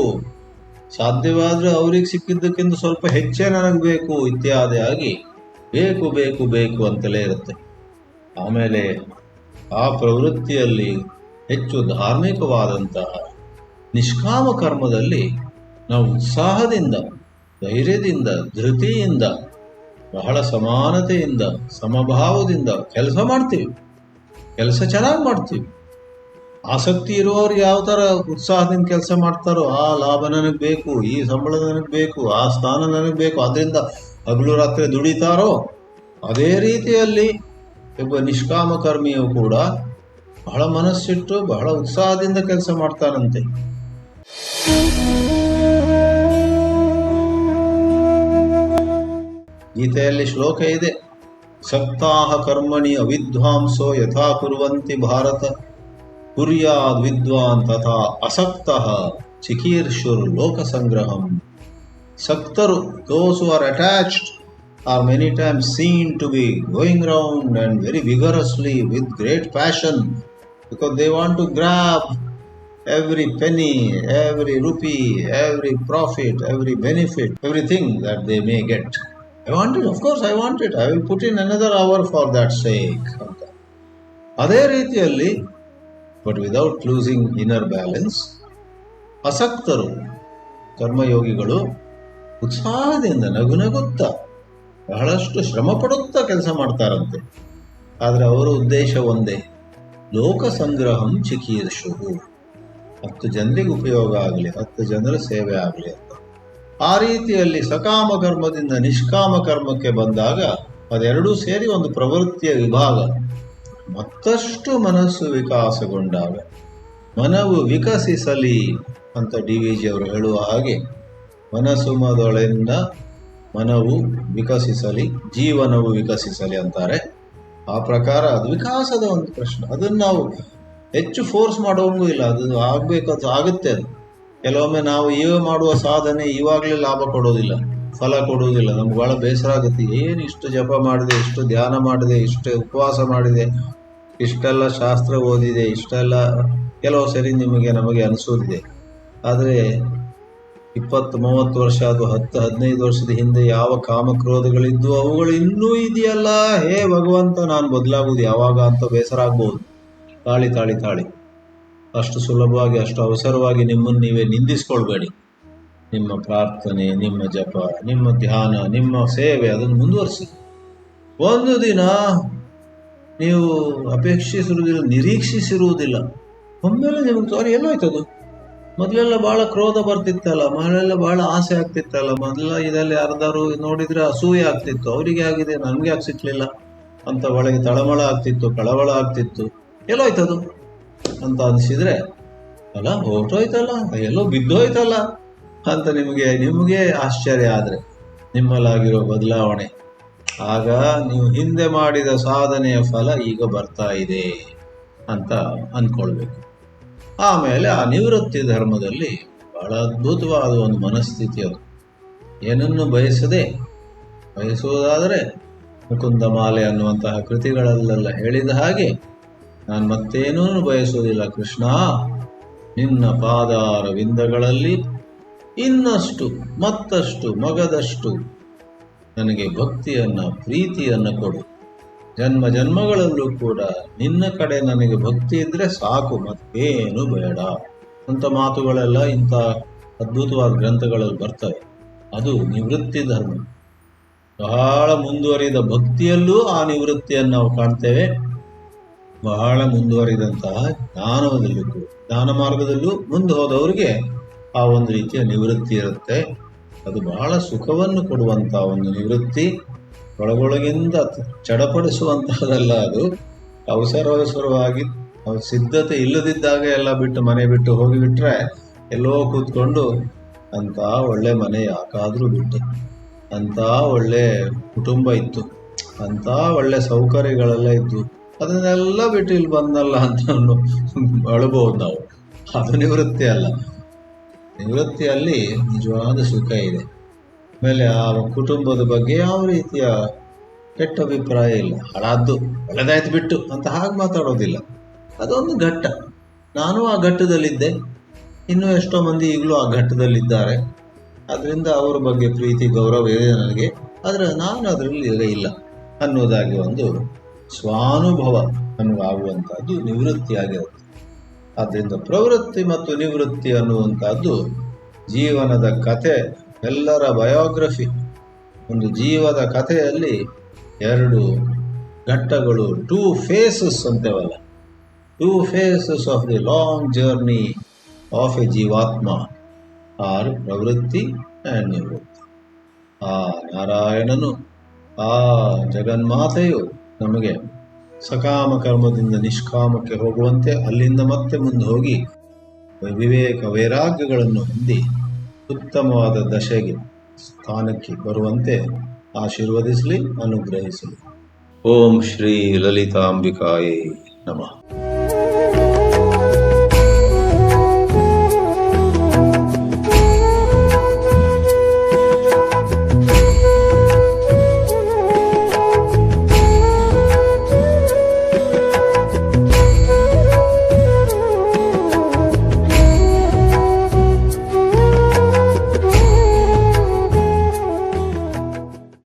ಸಾಧ್ಯವಾದ್ರೆ ಅವ್ರಿಗೆ ಸಿಕ್ಕಿದ್ದಕ್ಕಿಂತ ಸ್ವಲ್ಪ ಹೆಚ್ಚೇ ನನಗೆ ಬೇಕು ಇತ್ಯಾದಿಯಾಗಿ ಬೇಕು ಬೇಕು ಬೇಕು ಅಂತಲೇ ಇರುತ್ತೆ. ಆಮೇಲೆ ಆ ಪ್ರವೃತ್ತಿಯಲ್ಲಿ ಹೆಚ್ಚು ಧಾರ್ಮಿಕವಾದಂತಹ ನಿಷ್ಕಾಮ ಕರ್ಮದಲ್ಲಿ ನಾವು ಉತ್ಸಾಹದಿಂದ, ಧೈರ್ಯದಿಂದ, ಧೃತಿಯಿಂದ, ಬಹಳ ಸಮಾನತೆಯಿಂದ, ಸಮಭಾವದಿಂದ ಕೆಲಸ ಮಾಡ್ತೀವಿ. ಕೆಲಸ ಚೆನ್ನಾಗಿ ಮಾಡ್ತೀವಿ. ಆಸಕ್ತಿ ಇರುವವರು ಯಾವ ಥರ ಉತ್ಸಾಹದಿಂದ ಕೆಲಸ ಮಾಡ್ತಾರೋ, ಆ ಲಾಭ ನನಗೆ ಬೇಕು, ಈ ಸಂಬಳ ನನಗೆ ಬೇಕು, ಆ ಸ್ಥಾನ ನನಗೆ ಬೇಕು, ಅದರಿಂದ ಹಗಲು ರಾತ್ರಿ ದುಡಿತಾರೋ ಅದೇ ರೀತಿಯಲ್ಲಿ ಒಬ್ಬ ನಿಷ್ಕಾಮ ಕರ್ಮಿಯು ಕೂಡ ಬಹಳ ಮನಸ್ಸಿಟ್ಟು ಬಹಳ ಉತ್ಸಾಹದಿಂದ ಕೆಲಸ ಮಾಡ್ತಾನಂತೆ. ಗೀತೆಯಲ್ಲಿ ಶ್ಲೋಕ ಇದೆ, ಸಕ್ತಾಹ ಕರ್ಮಣಿ ಅವಿದ್ವಾಂಸೋ ಯಥಾ ಕುರ್ವಂತಿ ಭಾರತ ಕುರ್ಯಾದ್ ವಿದ್ವಾನ್ ತಥಾ ಅಸಕ್ತಃ ಚಿಕೀರ್ಷುರ್ ಲೋಕ ಸಂಗ್ರಹಂ. ಸಕ್ತರು, those who are attached, are many times seen to be going around and very vigorously with great passion because they want to grab every penny, every rupee, every profit, every benefit, everything that they may get. I want it, of course I want it, I will put in another hour for that sake. ಅದೇ ರೀತಿಯಲ್ಲಿ but without losing inner balance, ಅಸಕ್ತರು ಕರ್ಮಯೋಗಿಗಳು ಉತ್ಸಾಹದಿಂದ ನಗುನಗುತ್ತಾ ಬಹಳಷ್ಟು ಶ್ರಮ ಪಡುತ್ತಾ ಕೆಲಸ ಮಾಡ್ತಾರಂತೆ. ಆದರೆ ಅವರ ಉದ್ದೇಶ ಒಂದೇ, ಲೋಕ ಸಂಗ್ರಹಂ ಚಿಕೀರ್ಷು, 10 ಜನರಿಗೆ ಉಪಯೋಗ ಆಗಲಿ, 10 ಜನರ ಸೇವೆ ಆಗಲಿ ಅಂತ. ಆ ರೀತಿಯಲ್ಲಿ ಸಕಾಮ ಕರ್ಮದಿಂದ ನಿಷ್ಕಾಮ ಕರ್ಮಕ್ಕೆ ಬಂದಾಗ ಅದೆರಡೂ ಸೇರಿ ಒಂದು ಪ್ರವೃತ್ತಿಯ ವಿಭಾಗ. ಮತ್ತಷ್ಟು ಮನಸ್ಸು ವಿಕಾಸಗೊಂಡಾಗ, ಮನವು ವಿಕಸಿಸಲಿ ಅಂತ DVG ಅವರು ಹೇಳುವ ಹಾಗೆ, ಮನಸ್ಸು ಮೊದಲಿಂದ ಮನವು ವಿಕಸಿಸಲಿ, ಜೀವನವು ವಿಕಸಿಸಲಿ ಅಂತಾರೆ. ಆ ಪ್ರಕಾರ ಅದು ವಿಕಾಸದ ಒಂದು ಪ್ರಶ್ನೆ. ಅದನ್ನು ನಾವು ಹೆಚ್ಚು ಫೋರ್ಸ್ ಮಾಡೋಂಗೂ ಇಲ್ಲ, ಅದು ಆಗಬೇಕು, ಅದು ಆಗುತ್ತೆ. ಅದು ಕೆಲವೊಮ್ಮೆ ನಾವು ಈಗ ಮಾಡುವ ಸಾಧನೆ ಇವಾಗಲೇ ಲಾಭ ಕೊಡೋದಿಲ್ಲ, ಫಲ ಕೊಡುವುದಿಲ್ಲ. ನಮ್ಗೆ ಭಾಳ ಬೇಸರ ಆಗುತ್ತೆ, ಏನು ಇಷ್ಟು ಜಪ ಮಾಡಿದೆ, ಇಷ್ಟು ಧ್ಯಾನ ಮಾಡಿದೆ, ಇಷ್ಟು ಉಪವಾಸ ಮಾಡಿದೆ, ಇಷ್ಟೆಲ್ಲ ಶಾಸ್ತ್ರ ಓದಿದೆ, ಇಷ್ಟೆಲ್ಲ ಕೆಲವು ಸರಿ ನಮಗೆ ಅನಿಸೋದಿದೆ. ಆದರೆ 20-30 ವರ್ಷ ಅಥವಾ 10-15 ವರ್ಷದ ಹಿಂದೆ ಯಾವ ಕಾಮಕ್ರೋಧಗಳಿದ್ದು ಅವುಗಳು ಇನ್ನೂ ಇದೆಯಲ್ಲ, ಹೇ ಭಗವಂತ ನಾನು ಬದಲಾಗುವುದು ಯಾವಾಗ ಅಂತ ಬೇಸರ ಆಗ್ಬೋದು. ತಾಳಿ ಅಷ್ಟು ಸುಲಭವಾಗಿ, ಅಷ್ಟು ಅವಸರವಾಗಿ ನಿಮ್ಮನ್ನು ನೀವೇ ನಿಂದಿಸ್ಕೊಳ್ಬೇಡಿ. ನಿಮ್ಮ ಪ್ರಾರ್ಥನೆ, ನಿಮ್ಮ ಜಪ, ನಿಮ್ಮ ಧ್ಯಾನ, ನಿಮ್ಮ ಸೇವೆ ಅದನ್ನು ಮುಂದುವರಿಸಿ. ಒಂದು ದಿನ ನೀವು ಅಪೇಕ್ಷಿಸಿರುವುದಿಲ್ಲ, ನಿರೀಕ್ಷಿಸಿರುವುದಿಲ್ಲ, ಒಮ್ಮೆಲೆ ನಿಮಗೆ ತೋರಿ ಎಲ್ಲೋಯ್ತದು. ಮೊದಲೆಲ್ಲ ಭಾಳ ಕ್ರೋಧ ಬರ್ತಿತ್ತಲ್ಲ, ಮೊದಲೆಲ್ಲ ಭಾಳ ಆಸೆ ಆಗ್ತಿತ್ತಲ್ಲ, ಮೊದಲೆಲ್ಲ ಇದೆಲ್ಲ ಯಾರ್ದಾರು ನೋಡಿದ್ರೆ ಅಸೂಯೆ ಆಗ್ತಿತ್ತು, ಅವರಿಗೆ ಆಗಿದೆ ನನಗೆ ಯಾಕೆ ಸಿಕ್ಲಿಲ್ಲ ಅಂತ ಒಳಗೆ ತಳಮಳ ಆಗ್ತಿತ್ತು, ಕಳವಳ ಆಗ್ತಿತ್ತು. ಎಲ್ಲೋಯ್ತದು ಅಂತ ಅನಿಸಿದ್ರೆ, ಅಲ್ಲ ಹೊರಟೋಯ್ತಲ್ಲ, ಎಲ್ಲೋ ಬಿದ್ದೋಯ್ತಲ್ಲ ಅಂತ ನಿಮಗೆ ಆಶ್ಚರ್ಯ ಆದರೆ ನಿಮ್ಮಲ್ಲಾಗಿರೋ ಬದಲಾವಣೆ, ಆಗ ನೀವು ಹಿಂದೆ ಮಾಡಿದ ಸಾಧನೆಯ ಫಲ ಈಗ ಬರ್ತಾ ಇದೆ ಅಂತ ಅಂದ್ಕೊಳ್ಬೇಕು. ಆಮೇಲೆ ಆ ನಿವೃತ್ತಿ ಧರ್ಮದಲ್ಲಿ ಬಹಳ ಅದ್ಭುತವಾದ ಒಂದು ಮನಸ್ಥಿತಿ ಅದು. ಏನನ್ನು ಬಯಸುವುದಾದರೆ ಮುಕುಂದ ಮಾಲೆ ಅನ್ನುವಂತಹ ಕೃತಿಗಳಲ್ಲೆಲ್ಲ ಹೇಳಿದ ಹಾಗೆ ನಾನು ಮತ್ತೇನೂ ಬಯಸೋದಿಲ್ಲ ಕೃಷ್ಣ. ನಿನ್ನ ಪಾದಾರ ವಿಂದಗಳಲ್ಲಿ ಇನ್ನಷ್ಟು ಮತ್ತಷ್ಟು ಮಗದಷ್ಟು ನನಗೆ ಭಕ್ತಿಯನ್ನ ಪ್ರೀತಿಯನ್ನ ಕೊಡು. ಜನ್ಮ ಜನ್ಮಗಳಲ್ಲೂ ಕೂಡ ನಿನ್ನ ಕಡೆ ನನಗೆ ಭಕ್ತಿ ಇದ್ರೆ ಸಾಕು, ಮತ್ತೇನು ಬೇಡ ಅಂತ ಮಾತುಗಳೆಲ್ಲ ಇಂಥ ಅದ್ಭುತವಾದ ಗ್ರಂಥಗಳಲ್ಲಿ ಬರ್ತವೆ. ಅದು ನಿವೃತ್ತಿ ಧರ್ಮ. ಬಹಳ ಮುಂದುವರಿದ ಭಕ್ತಿಯಲ್ಲೂ ಆ ನಿವೃತ್ತಿಯನ್ನು ನಾವು ಕಾಣ್ತೇವೆ. ಬಹಳ ಮುಂದುವರಿದಂತಹ ಜ್ಞಾನ ಮಾರ್ಗದಲ್ಲೂ ಮುಂದೆ ಹೋದವರಿಗೆ ಆ ಒಂದು ರೀತಿಯ ನಿವೃತ್ತಿ ಇರುತ್ತೆ. ಅದು ಬಹಳ ಸುಖವನ್ನು ಕೊಡುವಂತಹ ಒಂದು ನಿವೃತ್ತಿ. ಒಳಗೊಳಗಿಂದ ಚಡಪಡಿಸುವಂತಹದಲ್ಲ. ಅದು ಅವಸರವಾಗಿ ಸಿದ್ಧತೆ ಇಲ್ಲದಿದ್ದಾಗ ಎಲ್ಲ ಬಿಟ್ಟು ಮನೆ ಬಿಟ್ಟು ಹೋಗಿಬಿಟ್ರೆ ಎಲ್ಲೋ ಕೂತ್ಕೊಂಡು ಅಂತ ಒಳ್ಳೆ ಮನೆ ಯಾಕಾದ್ರೂ ಬಿಟ್ಟು, ಅಂತ ಒಳ್ಳೆ ಕುಟುಂಬ ಇತ್ತು, ಅಂತ ಒಳ್ಳೆ ಸೌಕರ್ಯಗಳೆಲ್ಲ ಇದ್ದು, ಅದನ್ನೆಲ್ಲ ಬಿಟ್ಟು ಇಲ್ಲಿ ಬಂದಲ್ಲ ಅಂತ ಅಳಬಹುದು ನಾವು. ಅದು ನಿವೃತ್ತಿ ಅಲ್ಲ. ನಿವೃತ್ತಿಯಲ್ಲಿ ನಿಜವಾದ ಸುಖ ಇದೆ. ಆಮೇಲೆ ಆ ಕುಟುಂಬದ ಬಗ್ಗೆ ಯಾವ ರೀತಿಯ ಕೆಟ್ಟ ಅಭಿಪ್ರಾಯ ಇಲ್ಲ. ಹಾಳಾದ್ದು ಒಳ್ಳೆದಾಯ್ತು ಬಿಟ್ಟು ಅಂತ ಹಾಗೆ ಮಾತಾಡೋದಿಲ್ಲ. ಅದೊಂದು ಘಟ್ಟ. ನಾನು ಆ ಘಟ್ಟದಲ್ಲಿದ್ದೆ, ಇನ್ನೂ ಎಷ್ಟೋ ಮಂದಿ ಈಗಲೂ ಆ ಘಟ್ಟದಲ್ಲಿದ್ದಾರೆ. ಅದರಿಂದ ಅವರ ಬಗ್ಗೆ ಪ್ರೀತಿ ಗೌರವ ಇದೆ ನನಗೆ. ಆದರೆ ನಾನು ಅದರಲ್ಲಿ ಈಗ ಇಲ್ಲ ಅನ್ನೋದಾಗಿ ಒಂದು ಸ್ವಾನುಭವ ನಮಗಾಗುವಂಥದ್ದು ನಿವೃತ್ತಿಯಾಗಿರುತ್ತೆ. ಆದ್ದರಿಂದ ಪ್ರವೃತ್ತಿ ಮತ್ತು ನಿವೃತ್ತಿ ಅನ್ನುವಂಥದ್ದು ಜೀವನದ ಕತೆ, ಎಲ್ಲರ ಬಯೋಗ್ರಫಿ. ಒಂದು ಜೀವದ ಕಥೆಯಲ್ಲಿ ಎರಡು ಘಟ್ಟಗಳು, 2 phases ಅಂತೇವಲ್ಲ, 2 phases of the long journey of A ಜೀವಾತ್ಮ ಆರ್ ಪ್ರವೃತ್ತಿ ಆ್ಯಂಡ್ ನಿವೃತ್ತಿ. ಆ ನಾರಾಯಣನು, ಆ ಜಗನ್ಮಾತೆಯು ನಮಗೆ ಸಕಾಮ ಕರ್ಮದಿಂದ ನಿಷ್ಕಾಮಕ್ಕೆ ಹೋಗುವಂತೆ, ಅಲ್ಲಿಂದ ಮತ್ತೆ ಮುಂದೆ ಹೋಗಿ ವಿವೇಕ ವೈರಾಗ್ಯಗಳನ್ನು ಹೊಂದಿ ಉತ್ತಮವಾದ ದಶೆಗೆ ಸ್ಥಾನಕ್ಕೆ ಬರುವಂತೆ ಆಶೀರ್ವದಿಸಲಿ, ಅನುಗ್ರಹಿಸಲಿ. ಓಂ ಶ್ರೀ ಲಲಿತಾಂಬಿಕಾಯೇ ನಮಃ.